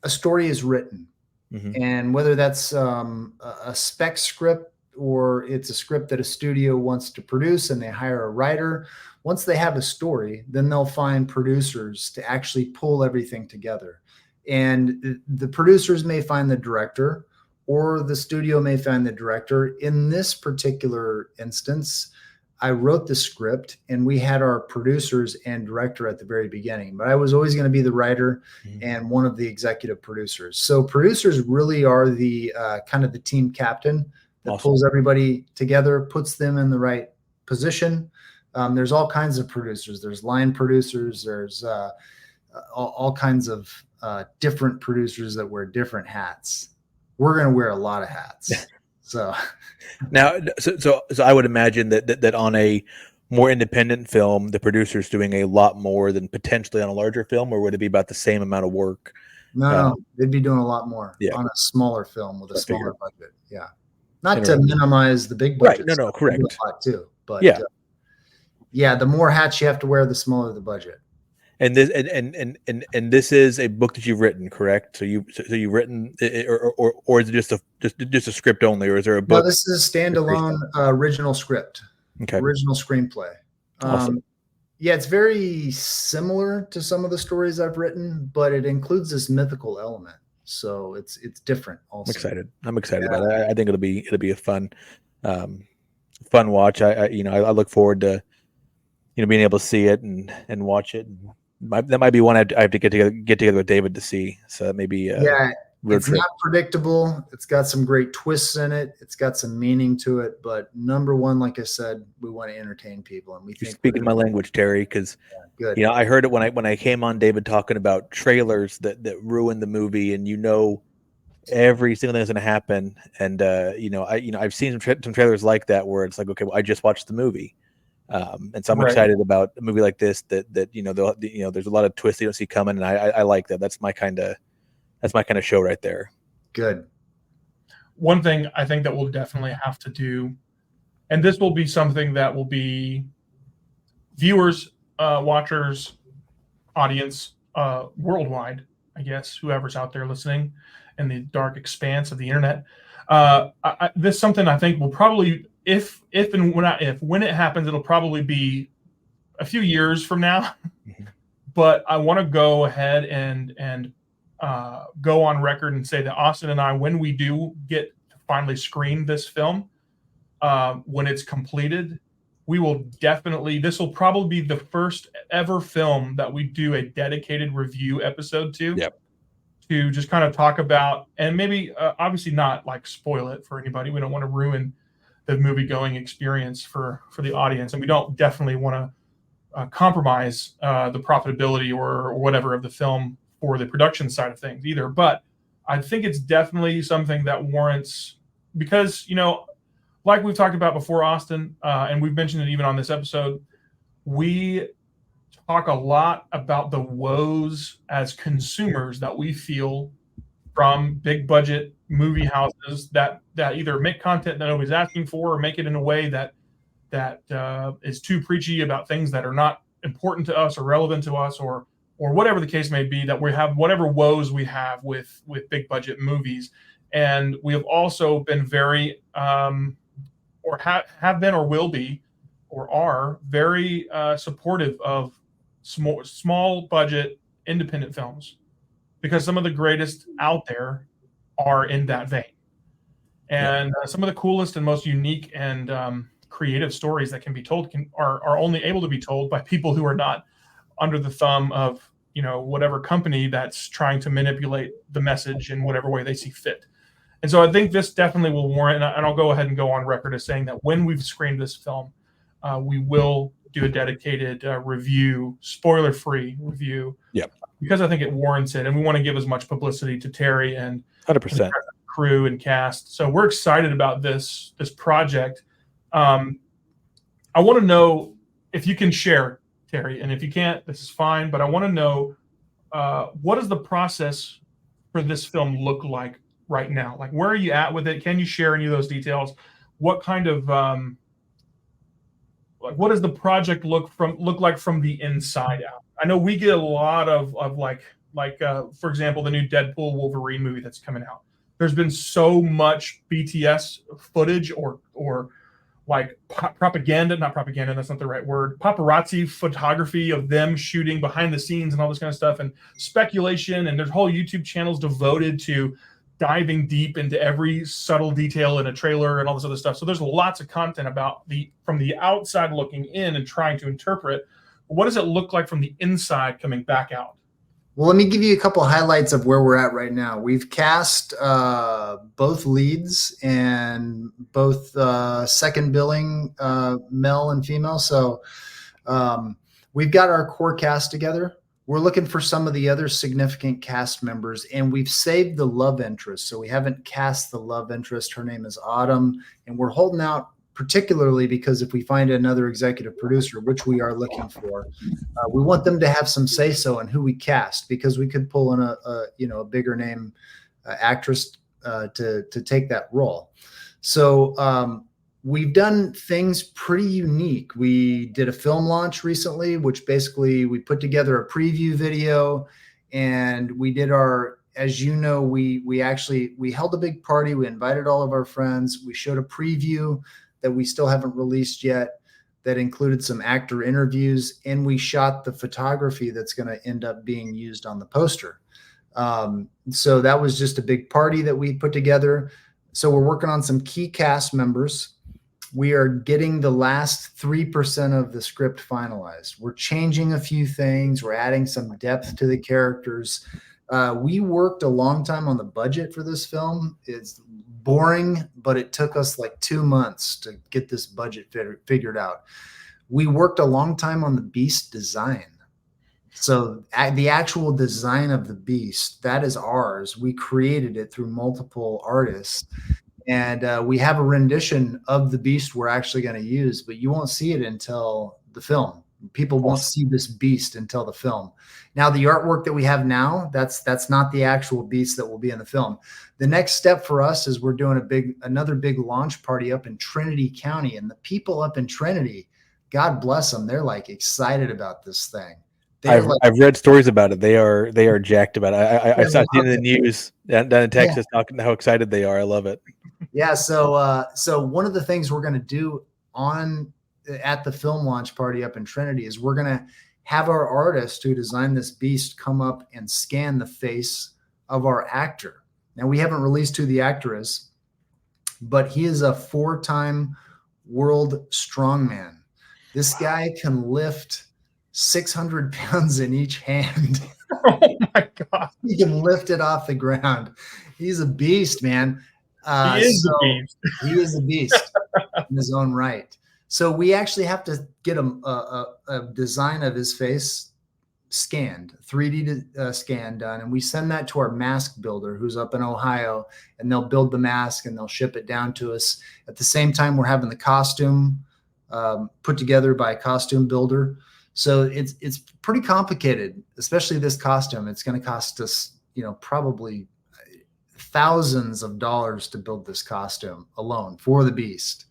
D: story is written, and whether that's a spec script or it's a script that a studio wants to produce and they hire a writer, once they have a story, then they'll find producers to actually pull everything together. And the producers may find the director, or the studio may find the director. In this particular instance, I wrote the script and we had our producers and director at the very beginning, but I was always going to be the writer and one of the executive producers. So producers really are the kind of the team captain that pulls everybody together, puts them in the right position. There's all kinds of producers. There's line producers. There's all kinds of different producers that wear different hats. We're going to wear a lot of hats. So
E: now, so I would imagine that on a more independent film, the producer's doing a lot more than potentially on a larger film, or would it be about the same amount of work?
D: No, they'd be doing a lot more on a smaller film with a smaller budget. Yeah. Not to minimize the big budget.
E: Right. No, correct.
D: A lot too. But the more hats you have to wear, the smaller the budget.
E: And this and this is a book that you've written, correct? So you've written it, or is it just a script only, or is there a book?
D: No, this is a standalone original script.
E: Okay.
D: Original screenplay.
E: Awesome.
D: Yeah, it's very similar to some of the stories I've written, but it includes this mythical element. So it's different also.
E: I'm excited about it. I think it'll be a fun watch. I look forward to being able to see it and watch it. That might be one I have to get together with David to see. So that may be
D: it's not predictable. It's got some great twists in it. It's got some meaning to it. But number one, like I said, we want to entertain people, and
E: You're speaking my language, Terry, because
D: good.
E: I heard it when I came on David talking about trailers that ruined the movie, and every single thing that's going to happen. And I've seen some trailers like that where it's like, okay, well, I just watched the movie. And so I'm excited about a movie like this that there's a lot of twists you don't see coming, and I like that. That's my kind of show right there.
D: Good.
C: One thing I think that we'll definitely have to do, and this will be something that will be viewers, watchers, audience, worldwide, I guess, whoever's out there listening in the dark expanse of the internet. This is something I think will probably, when it happens, it'll probably be a few years from now. But I want to go ahead and go on record and say that Austin and I, when we do get to finally screen this film, when it's completed, we will this will probably be the first ever film that we do a dedicated review episode to.
E: Yep.
C: To just kind of talk about, and maybe obviously not like spoil it for anybody. We don't want to ruin the movie going experience for the audience, and we don't definitely want to compromise the profitability or whatever of the film for the production side of things either. But I think it's definitely something that warrants, because like we've talked about before, Austin, and we've mentioned it even on this episode, we talk a lot about the woes as consumers that we feel from big budget movie houses that either make content that nobody's asking for, or make it in a way that is too preachy about things that are not important to us or relevant to us, or whatever the case may be, that we have whatever woes we have with big budget movies. And we have also been very or have been or will be or are very supportive of small budget independent films, because some of the greatest out there are in that vein. And some of the coolest and most unique and creative stories that can be told are only able to be told by people who are not under the thumb of whatever company that's trying to manipulate the message in whatever way they see fit. And so I think this definitely will warrant, and I'll go ahead and go on record as saying that when we've screened this film, we will do a dedicated review, spoiler-free review.
E: Yep.
C: Because I think it warrants it, and we want to give as much publicity to Terry and
E: 100%.
C: crew and cast. So we're excited about this project. I want to know if you can share, Terry, and if you can't, this is fine. But I want to know what does the process for this film look like right now? Like, where are you at with it? Can you share any of those details? What kind of like, what does the project look like from the inside out? I know we get a lot of like for example, the new Deadpool Wolverine movie that's coming out. There's been so much BTS footage or like propaganda, not propaganda, that's not the right word, paparazzi photography of them shooting behind the scenes and all this kind of stuff, and speculation, and there's whole YouTube channels devoted to diving deep into every subtle detail in a trailer and all this other stuff. So there's lots of content about from the outside looking in and trying to interpret. What does it look like from the inside coming back out?
D: Well, let me give you a couple highlights of where we're at right now. We've cast both leads and both second billing, male and female. So we've got our core cast together. We're looking for some of the other significant cast members, and we've saved the love interest. So we haven't cast the love interest. Her name is Autumn, and we're holding out particularly because if we find another executive producer, which we are looking for, we want them to have some say-so in who we cast, because we could pull in a bigger name actress to take that role. So we've done things pretty unique. We did a film launch recently, which basically we put together a preview video, and we did as you know, we held a big party. We invited all of our friends. We showed a preview that we still haven't released yet that included some actor interviews, and we shot the photography that's going to end up being used on the poster. So that was just a big party that we put together. So we're working on some key cast members. We are getting the last 3% of the script finalized. We're changing a few things. We're adding some depth to the characters. We worked a long time on the budget for this film. It's boring, but it took us like 2 months to get this budget figured out. We worked a long time on the Beast design. So the actual design of the Beast, that is ours. We created it through multiple artists. And we have a rendition of the Beast we're actually going to use, but you won't see it until the film. People won't see this Beast until the film. Now, the artwork that we have now, that's not the actual Beast that will be in the film. The next step for us is we're doing another big launch party up in Trinity County, and the people up in Trinity, God bless them, they're like excited about this thing.
E: I've read stories about it. They are jacked about it. I saw it in the news down in Texas talking how excited they are. I love it.
D: Yeah. So one of the things we're going to do at the film launch party up in Trinity is we're going to have our artist who designed this Beast come up and scan the face of our actor. Now, we haven't released who the actor is, but he is a 4-time world strongman. This guy can lift 600 pounds in each hand.
C: Oh my God.
D: He can lift it off the ground. He's a beast, man.
C: He is a beast.
D: He is a beast in his own right. So we actually have to get a design of his face scanned, 3D scan done, and we send that to our mask builder who's up in Ohio, and they'll build the mask and they'll ship it down to us. At the same time, we're having the costume put together by a costume builder. So it's pretty complicated, especially this costume. It's going to cost us, probably thousands of dollars to build this costume alone for the Beast.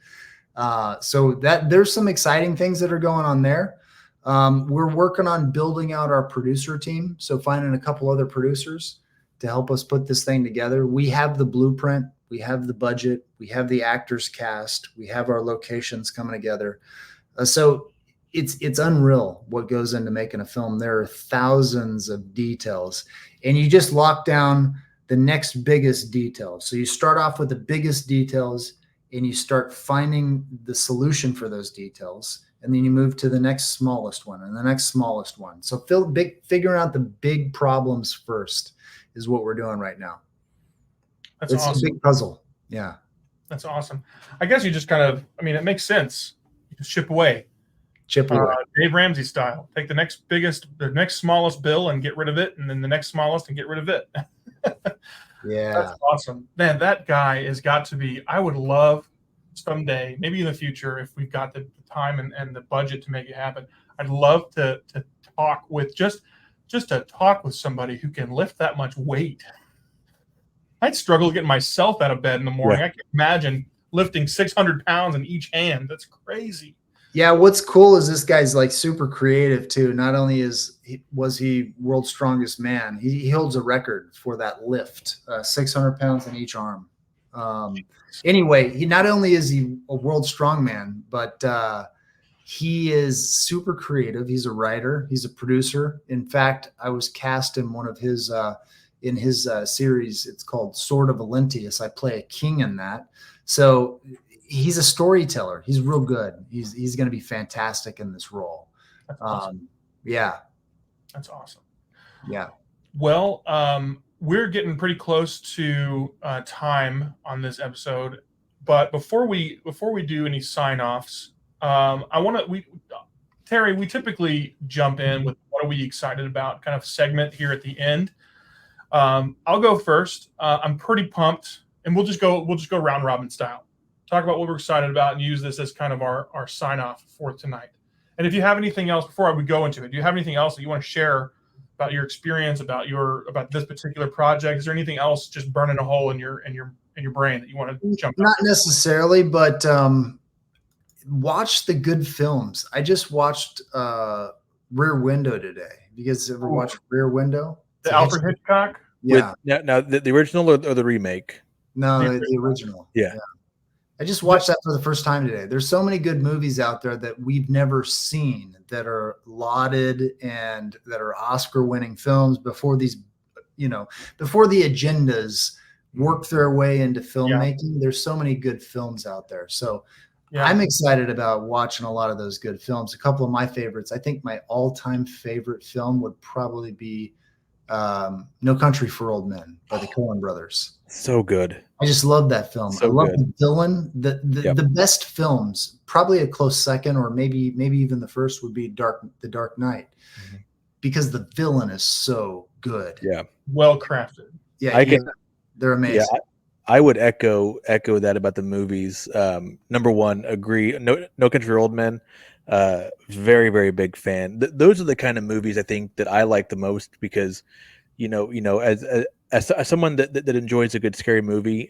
D: So there's some exciting things that are going on there. We're working on building out our producer team. So finding a couple other producers to help us put this thing together. We have the blueprint, we have the budget, we have the actors cast, we have our locations coming together. So it's unreal what goes into making a film. There are thousands of details, and you just lock down the next biggest details. So you start off with the biggest details, and you start finding the solution for those details. And then you move to the next smallest one and the next smallest one. So figuring out the big problems first is what we're doing right now. It's awesome. A big puzzle. Yeah.
C: That's awesome. I guess you just it makes sense. You just ship away.
D: Chip away.
C: Dave Ramsey style. Take the next smallest bill and get rid of it, and then the next smallest and get rid of it.
D: Yeah.
C: That's awesome. Man, that guy has got to be, I would love someday, maybe in the future, if we've got the time and the budget to make it happen, I'd love to talk with just to talk with somebody who can lift that much weight. I'd struggle getting myself out of bed in the morning.
E: Yeah.
C: I can imagine lifting 600 pounds in each hand. That's crazy.
D: Yeah, what's cool is this guy's like super creative too. Not only was he world's strongest man, he holds a record for that lift, 600 pounds in each arm. Anyway, he not only is he a world strongman, but he is super creative. He's a writer. He's a producer. In fact, I was cast in one of his in his series. It's called Sword of Valentius. I play a king in that. So he's a storyteller. He's real good. He's going to be fantastic in this role.
C: That's awesome.
D: Yeah.
C: That's awesome.
D: Yeah.
C: Well, we're getting pretty close to time on this episode, but before we do any sign-offs, Terry, we typically jump in with what are we excited about kind of segment here at the end. I'll go first. I'm pretty pumped, and we'll just go round robin style. Talk about what we're excited about and use this as kind of our sign-off for tonight. And if you have anything else before we go into it, do you have anything else that you want to share about your experience, about this particular project? Is there anything else just burning a hole in your brain that you want to jump?
D: Not necessarily, but watch the good films. I just watched Rear Window today. Have you guys ever watched Rear Window?
C: The Alfred Hitchcock?
D: Yeah.
E: Now the original or the remake?
D: No, the original.
E: Yeah.
D: I just watched that for the first time today. There's so many good movies out there that we've never seen that are lauded and that are Oscar-winning films before the agendas work their way into filmmaking. There's so many good films out there. So I'm excited about watching a lot of those good films. A couple of my favorites. I think my all-time favorite film would probably be No Country for Old Men by the Coen brothers.
E: So good.
D: I just love that film.
E: So
D: I love
E: good.
D: the villain. The best films, probably a close second, or maybe even the first would be The Dark Knight, because the villain is so good.
E: Yeah.
C: Well crafted.
D: Yeah, they're amazing.
E: Yeah, I would echo that about the movies. Number one, agree. No Country for Old Men. Very, very big fan. Those are the kind of movies I think that I like the most because, as someone that enjoys a good scary movie,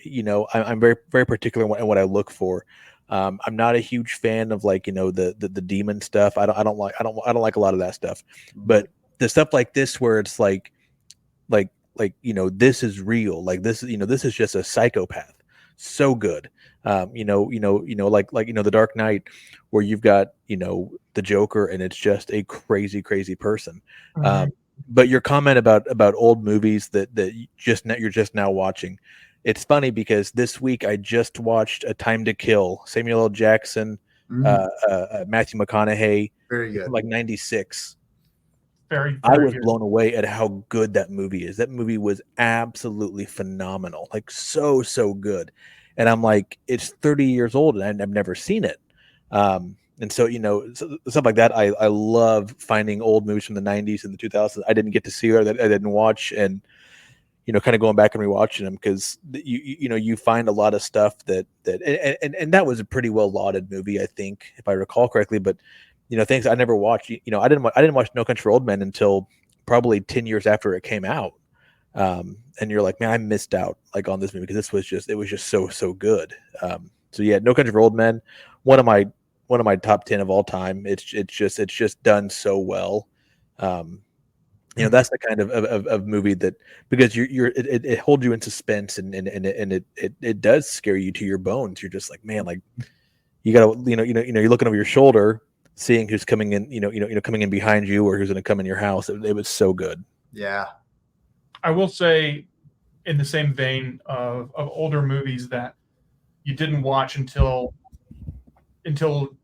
E: I'm very, very particular in what I look for. I'm not a huge fan of the demon stuff. I don't like a lot of that stuff. But the stuff like this where it's like this is real. Like this is just a psychopath. So good. Like The Dark Knight, where you've got the Joker and it's just a crazy, crazy person. But your comment about old movies that you're just now watching, it's funny because this week I just watched A Time to Kill, Samuel L. Jackson, Matthew McConaughey,
D: very good,
E: like 96.
C: I
E: was blown away at how good that movie is. That movie was absolutely phenomenal, like so good. And I'm like, it's 30 years old and I've never seen it. And so, stuff like that. I love finding old movies from the 90s and the 2000s I didn't get to see or that I didn't watch, and kind of going back and rewatching them because you find a lot of stuff that that was a pretty well lauded movie, I think, if I recall correctly. But things I never watched. I didn't watch No Country for Old Men until probably 10 years after it came out. And you're like, man, I missed out on this movie because it was just so good. So yeah, No Country for Old Men, one of my top 10 of all time. It's just done so well. That's the kind of movie that, because it holds you in suspense and it does scare you to your bones. You're just like, man, like you gotta, you're looking over your shoulder, seeing who's coming in, coming in behind you or who's going to come in your house. It was so good.
D: Yeah.
C: I will say, in the same vein of older movies that you didn't watch until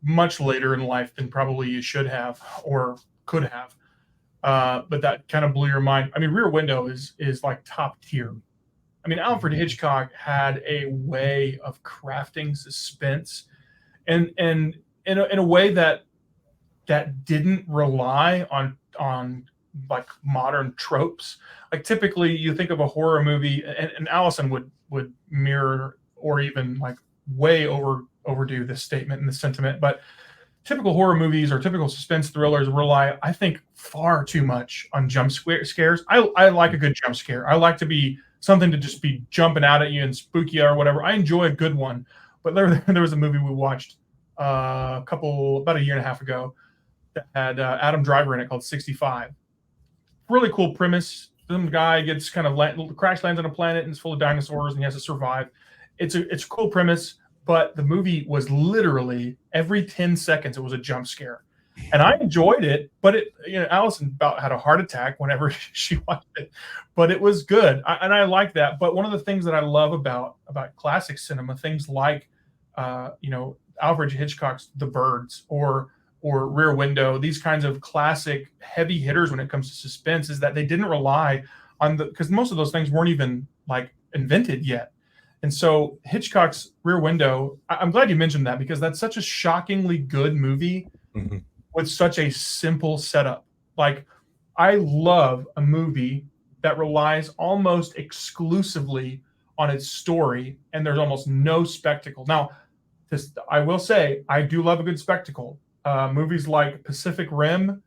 C: much later in life than probably you should have or could have. But that kind of blew your mind. I mean, Rear Window is like top tier. I mean, Alfred Hitchcock had a way of crafting suspense and in a way that that didn't rely on like modern tropes. Like typically you think of a horror movie, and Allison would mirror or even like way overdo this statement and this sentiment, but typical horror movies or typical suspense thrillers rely, I think, far too much on jump scares. I like a good jump scare. I like to be something to just be jumping out at you and spook you or whatever. I enjoy a good one. But there was a movie we watched about a year and a half ago that had Adam Driver in it called 65. Really cool premise. Some guy gets kind of crash lands on a planet and it's full of dinosaurs and he has to survive. It's a cool premise. But the movie was literally every 10 seconds, it was a jump scare. And I enjoyed it, but Allison about had a heart attack whenever she watched it, but it was good. I like that. But one of the things that I love about classic cinema, things like, Alfred Hitchcock's The Birds or Rear Window, these kinds of classic heavy hitters when it comes to suspense, is that they didn't rely on because most of those things weren't even like invented yet. And so Hitchcock's Rear Window, I'm glad you mentioned that because that's such a shockingly good movie with such a simple setup. Like, I love a movie that relies almost exclusively on its story and there's almost no spectacle. Now, I will say, I do love a good spectacle. Movies like Pacific Rim,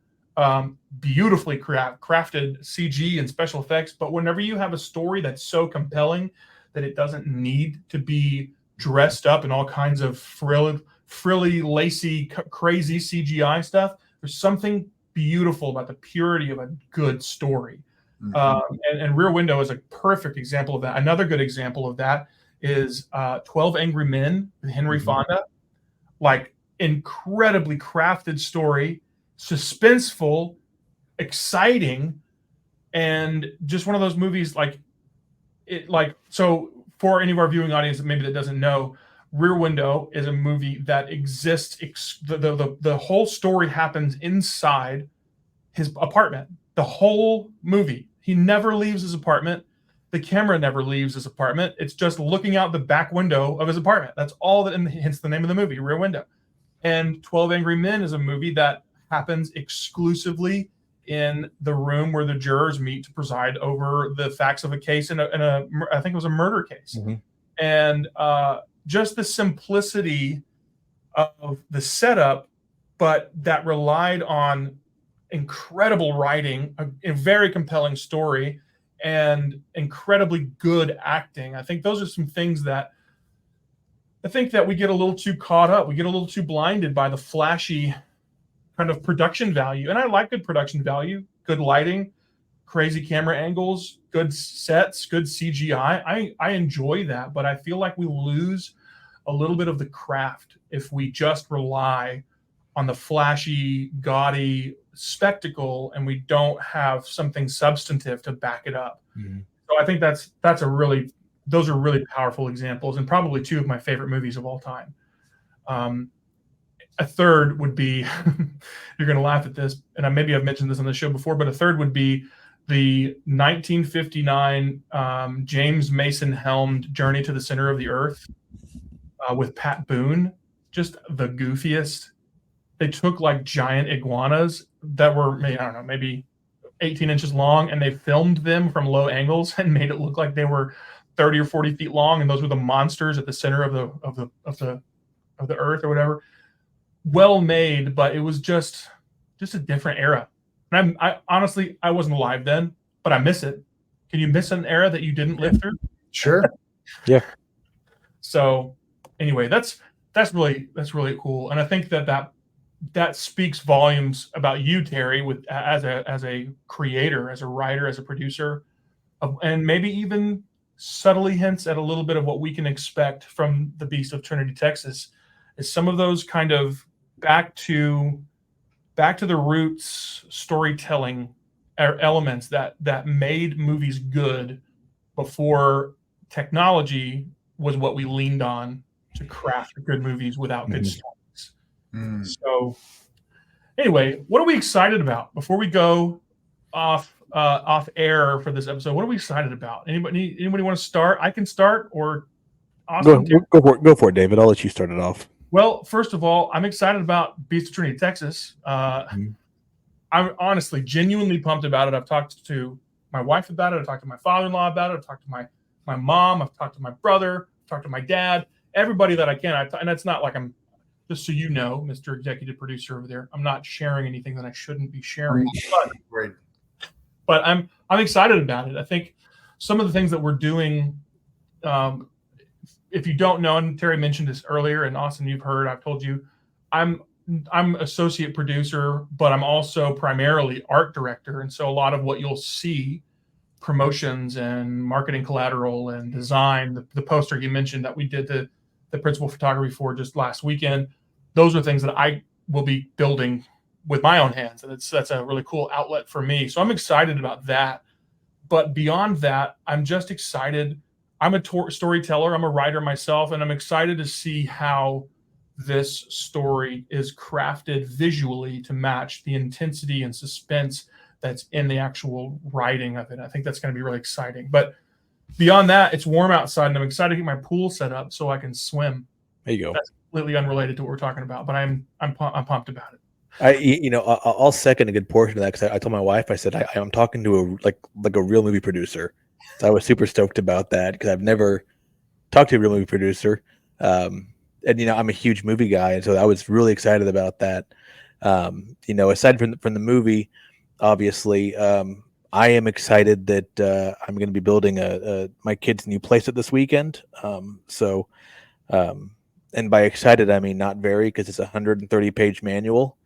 C: beautifully crafted CG and special effects. But whenever you have a story that's so compelling that it doesn't need to be dressed up in all kinds of frilly, lacy, crazy CGI stuff. There's something beautiful about the purity of a good story. And Rear Window is a perfect example of that. Another good example of that is 12 Angry Men with Henry Fonda. Like, incredibly crafted story, suspenseful, exciting, and just one of those movies so for any of our viewing audience maybe that doesn't know, Rear Window is a movie that exists. The whole story happens inside his apartment. The whole movie. He never leaves his apartment. The camera never leaves his apartment. It's just looking out the back window of his apartment. That's all that, and hence the name of the movie, Rear Window. And 12 Angry Men is a movie that happens exclusively in the room where the jurors meet to preside over the facts of a case I think it was a murder case. And just the simplicity of the setup, but that relied on incredible writing, a very compelling story, and incredibly good acting. I think those are some things that I think that we get a little too caught up. We get a little too blinded by the flashy kind of production value. And I like good production value, good lighting, crazy camera angles, good sets, good CGI. I enjoy that, but I feel like we lose a little bit of the craft if we just rely on the flashy, gaudy spectacle and we don't have something substantive to back it up. So I think those are really powerful examples, and probably two of my favorite movies of all time. A third would be, you're going to laugh at this, and maybe I've mentioned this on the show before, but a third would be the 1959 James Mason helmed Journey to the Center of the Earth with Pat Boone. Just the goofiest. They took like giant iguanas that were, maybe 18 inches long, and they filmed them from low angles and made it look like they were 30 or 40 feet long, and those were the monsters at the center of the earth or whatever. Well made, but it was just a different era. And I honestly, I wasn't alive then, but I miss it. Can you miss an era that you didn't live through?
D: Sure.
E: Yeah.
C: So anyway, that's really cool, and I think that speaks volumes about you, Terry, as a creator, as a writer, as a producer, and maybe even subtly hints at a little bit of what we can expect from the Beast of Trinity, Texas, is some of those kind of back to the roots storytelling elements that made movies good before technology was what we leaned on to craft good movies without good stories. So anyway, what are we excited about before we go off air for this episode? What are we excited about? Anybody want to start? I can start, or Austin.
E: Go for it, David. I'll let you start it off.
C: Well, first of all, I'm excited about Beast of Trinity Texas. I'm honestly genuinely pumped about it. I've talked to my wife about it. I've talked to my father-in-law about it. I've talked to my mom. I've talked to my brother. I've talked to my dad. Everybody that I can. And it's not like I'm, just so you know, Mr. Executive Producer over there, I'm not sharing anything that I shouldn't be sharing. But I'm excited about it. I think some of the things that we're doing, if you don't know, and Terry mentioned this earlier, and Austin, you've heard, I've told you, I'm associate producer, but I'm also primarily art director. And so a lot of what you'll see, promotions and marketing collateral and design, the poster you mentioned that we did the principal photography for just last weekend, those are things that I will be building with my own hands. And that's a really cool outlet for me. So I'm excited about that. But beyond that, I'm just excited. I'm a storyteller. I'm a writer myself, and I'm excited to see how this story is crafted visually to match the intensity and suspense that's in the actual writing of it. I think that's going to be really exciting. But beyond that, it's warm outside, and I'm excited to get my pool set up so I can swim.
E: There you go.
C: That's completely unrelated to what we're talking about, but I'm pumped about it.
E: I'll second a good portion of that, because I told my wife, I said I'm talking to a real movie producer. So I was super stoked about that, because I've never talked to a real movie producer. And I'm a huge movie guy, and so I was really excited about that. Aside from the movie, obviously, I am excited that I'm going to be building my kid's new playset this weekend. And by excited, I mean not very, because it's a 130-page manual.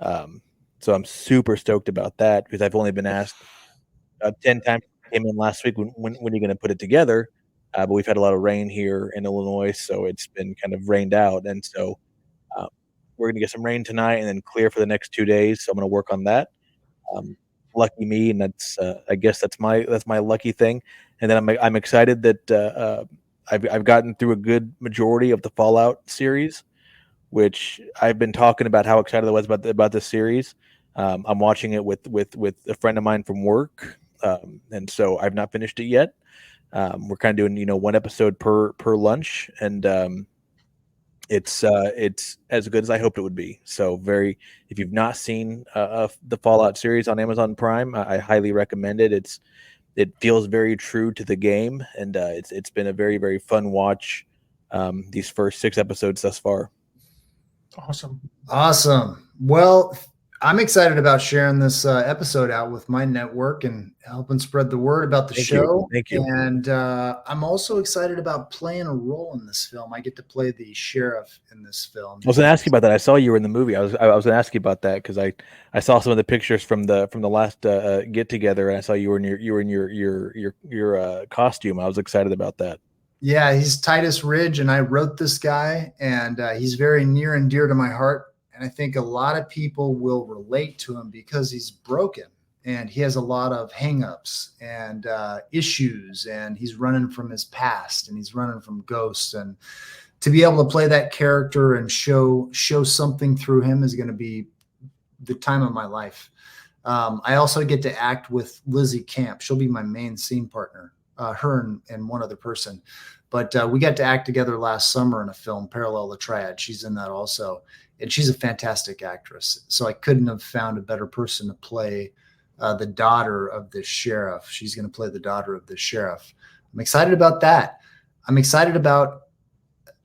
E: So I'm super stoked about that, because I've only been asked 10 times. Came in last week, when are you going to put it together? But we've had a lot of rain here in Illinois, so it's been kind of rained out, and so we're going to get some rain tonight and then clear for the next 2 days. So I'm going to work on that. Lucky me, and that's I guess that's my lucky thing. And then I'm excited that I've gotten through a good majority of the Fallout series, which I've been talking about how excited I was about this series. I'm watching it with a friend of mine from work, and so I've not finished it yet. We're kind of doing one episode per lunch, and it's as good as I hoped it would be. So if you've not seen the Fallout series on Amazon Prime, I highly recommend it. It feels very true to the game, and it's been a very, very fun watch these first 6 episodes thus far.
D: Awesome. Well, I'm excited about sharing this episode out with my network and helping spread the word about the show.
E: Thank you.
D: And I'm also excited about playing a role in this film. I get to play the sheriff in this film.
E: I was going to ask you about that. I saw you were in the movie. I was going to ask you about that, because I saw some of the pictures from the last get together, and I saw you were in your costume. I was excited about that.
D: Yeah, he's Titus Ridge, and I wrote this guy, and he's very near and dear to my heart. And I think a lot of people will relate to him because he's broken, and he has a lot of hangups and issues, and he's running from his past, and he's running from ghosts. And to be able to play that character and show something through him is going to be the time of my life. I also get to act with Lizzie Camp. She'll be my main scene partner, her and one other person. But we got to act together last summer in a film, Parallel the Triad. She's in that also. And she's a fantastic actress. So I couldn't have found a better person to play the daughter of this sheriff. She's going to play the daughter of this sheriff. I'm excited about that. I'm excited about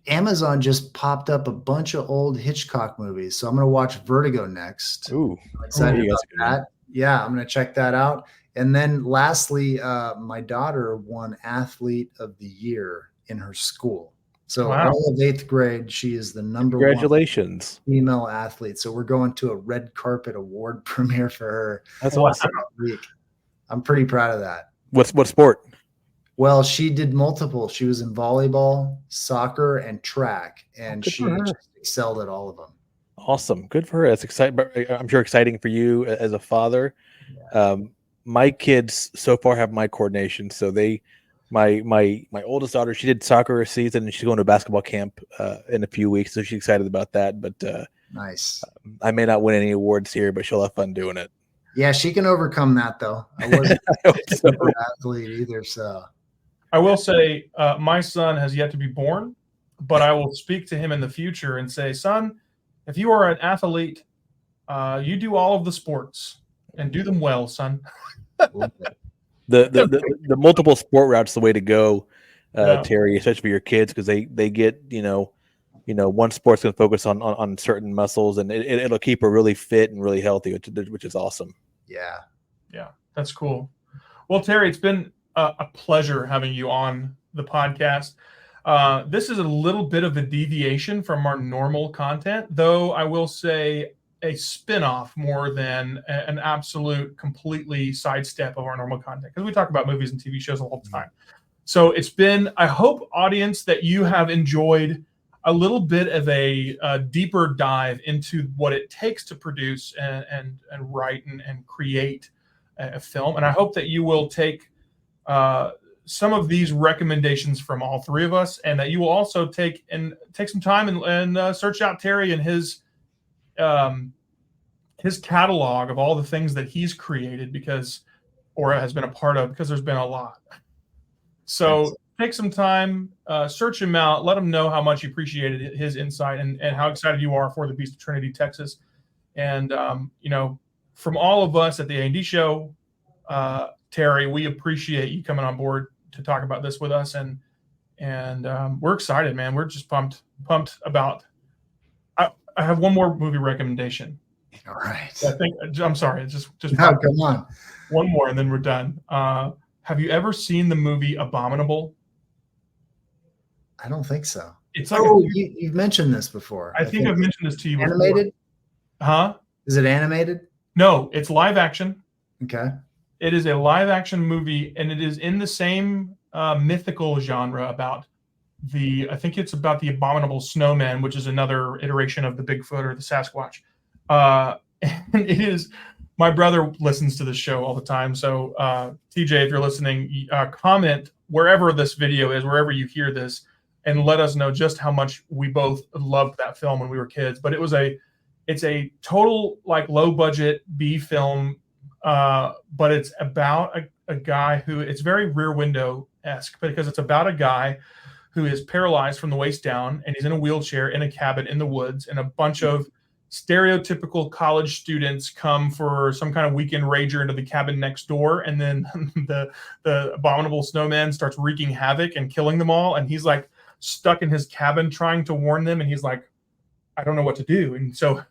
D: Amazon just popped up a bunch of old Hitchcock movies. So I'm going to watch Vertigo next.
E: Ooh,
D: I'm excited about that. Yeah, I'm going to check that out. And then lastly, my daughter won Athlete of the Year in her school. So all of 8th grade, she is the number one female athlete. So we're going to a red carpet award premiere for her.
E: That's awesome.
D: Week. I'm pretty proud of that.
E: What sport?
D: Well, she did multiple. She was in volleyball, soccer, and track, and she just excelled at all of them.
E: Awesome. Good for her. That's exciting. I'm sure exciting for you as a father. Yeah. My kids so far have my coordination. So my oldest daughter, she did soccer a season, and she's going to a basketball camp in a few weeks. So she's excited about that. But
D: nice.
E: I may not win any awards here, but she'll have fun doing it.
D: Yeah, she can overcome that, though. I wasn't a super athlete either. So
C: I will say my son has yet to be born. but I will speak to him in the future and say, son, if you are an athlete, you do all of the sports and do them well, son.
E: The multiple sport routes the way to go,
C: Yeah.
E: Terry, especially for your kids, because they get one sport's going to focus on certain muscles, and it'll keep her really fit and really healthy, which is awesome.
D: Yeah.
C: Yeah, that's cool. Well, Terry, it's been a pleasure having you on the podcast. This is a little bit of a deviation from our normal content, though I will say a spin-off more than an absolute completely sidestep of our normal content, because we talk about movies and TV shows all the time. So it's been, I hope, audience, that you have enjoyed a little bit of a deeper dive into what it takes to produce and write and create a film. And I hope that you will take some of these recommendations from all three of us, and that you will also take some time and search out Terry and his catalog of all the things that he's created or has been a part of, because there's been a lot. So take some time, search him out, let him know how much you appreciated his insight and how excited you are for the Beast of Trinity Texas. And, from all of us at the A&D Show, Terry, we appreciate you coming on board to talk about this with us. And we're excited, man. We're just pumped about, I have one more movie recommendation.
D: All right.
C: I'm sorry. Just
D: no, come on.
C: One more and then we're done. Have you ever seen the movie Abominable?
D: I don't think so.
C: It's like
D: you've mentioned this before.
C: I think I've mentioned this to you before.
D: Animated?
C: Huh?
D: Is it animated?
C: No, it's live action.
D: Okay.
C: It is a live action movie, and it is in the same mythical genre about I think it's about the abominable snowman, which is another iteration of the Bigfoot or the Sasquatch. And it is, my brother listens to this show all the time. So TJ, if you're listening, comment wherever this video is, wherever you hear this, and let us know just how much we both loved that film when we were kids. But it's a total like low budget B film, but it's about a guy who, it's very Rear Window-esque, because it's about a guy who is paralyzed from the waist down, and he's in a wheelchair in a cabin in the woods, and a bunch of stereotypical college students come for some kind of weekend rager into the cabin next door, and then the abominable snowman starts wreaking havoc and killing them all, and he's like stuck in his cabin trying to warn them, and he's like, I don't know what to do. And so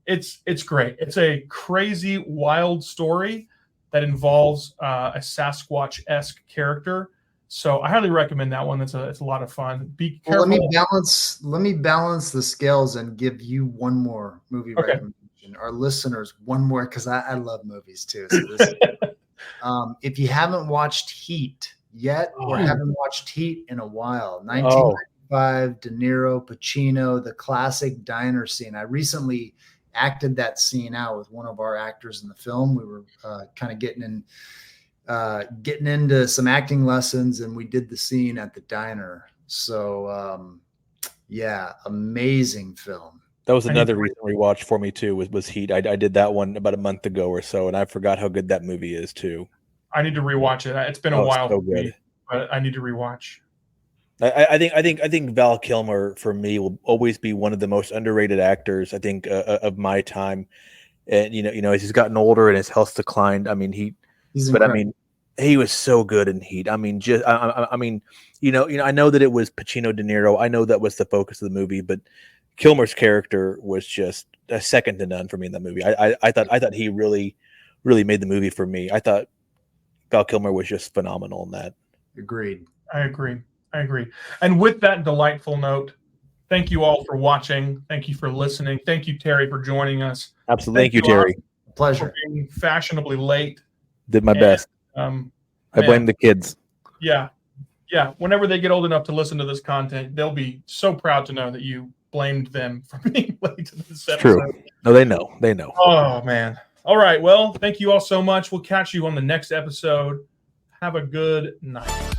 C: it's great. It's a crazy, wild story that involves a Sasquatch-esque character. So I highly recommend that one. It's a lot of fun. Be careful.
D: Let me balance the scales and give you one more movie recommendation. Our listeners, one more, because I love movies too. So this, if you haven't watched Heat yet, or haven't watched Heat in a while, 1995, De Niro, Pacino, the classic diner scene. I recently acted that scene out with one of our actors in the film. We were kind of getting into some acting lessons, and we did the scene at the diner. So amazing film.
E: That was another recent rewatch for me too, was Heat. I did that one about a month ago or so, and I forgot how good that movie is too.
C: I need to rewatch it. It's been a while for me, but I need to rewatch.
E: I think Val Kilmer for me will always be one of the most underrated actors, I think, of my time. And as he's gotten older and his health's declined, I mean he was so good in Heat. I mean, I know that it was Pacino, De Niro. I know that was the focus of the movie, but Kilmer's character was just a second to none for me in that movie. I thought he really, really made the movie for me. I thought Val Kilmer was just phenomenal in that.
D: Agreed.
C: I agree. And with that delightful note, thank you all for watching. Thank you for listening. Thank you, Terry, for joining us.
E: Absolutely. Thank you, Terry.
D: Pleasure.
C: For being fashionably late.
E: Did my best. I blame the kids.
C: Yeah. Whenever they get old enough to listen to this content, they'll be so proud to know that you blamed them for being late to this episode.
E: True. No, they know.
C: Oh, man. All right. Well, thank you all so much. We'll catch you on the next episode. Have a good night.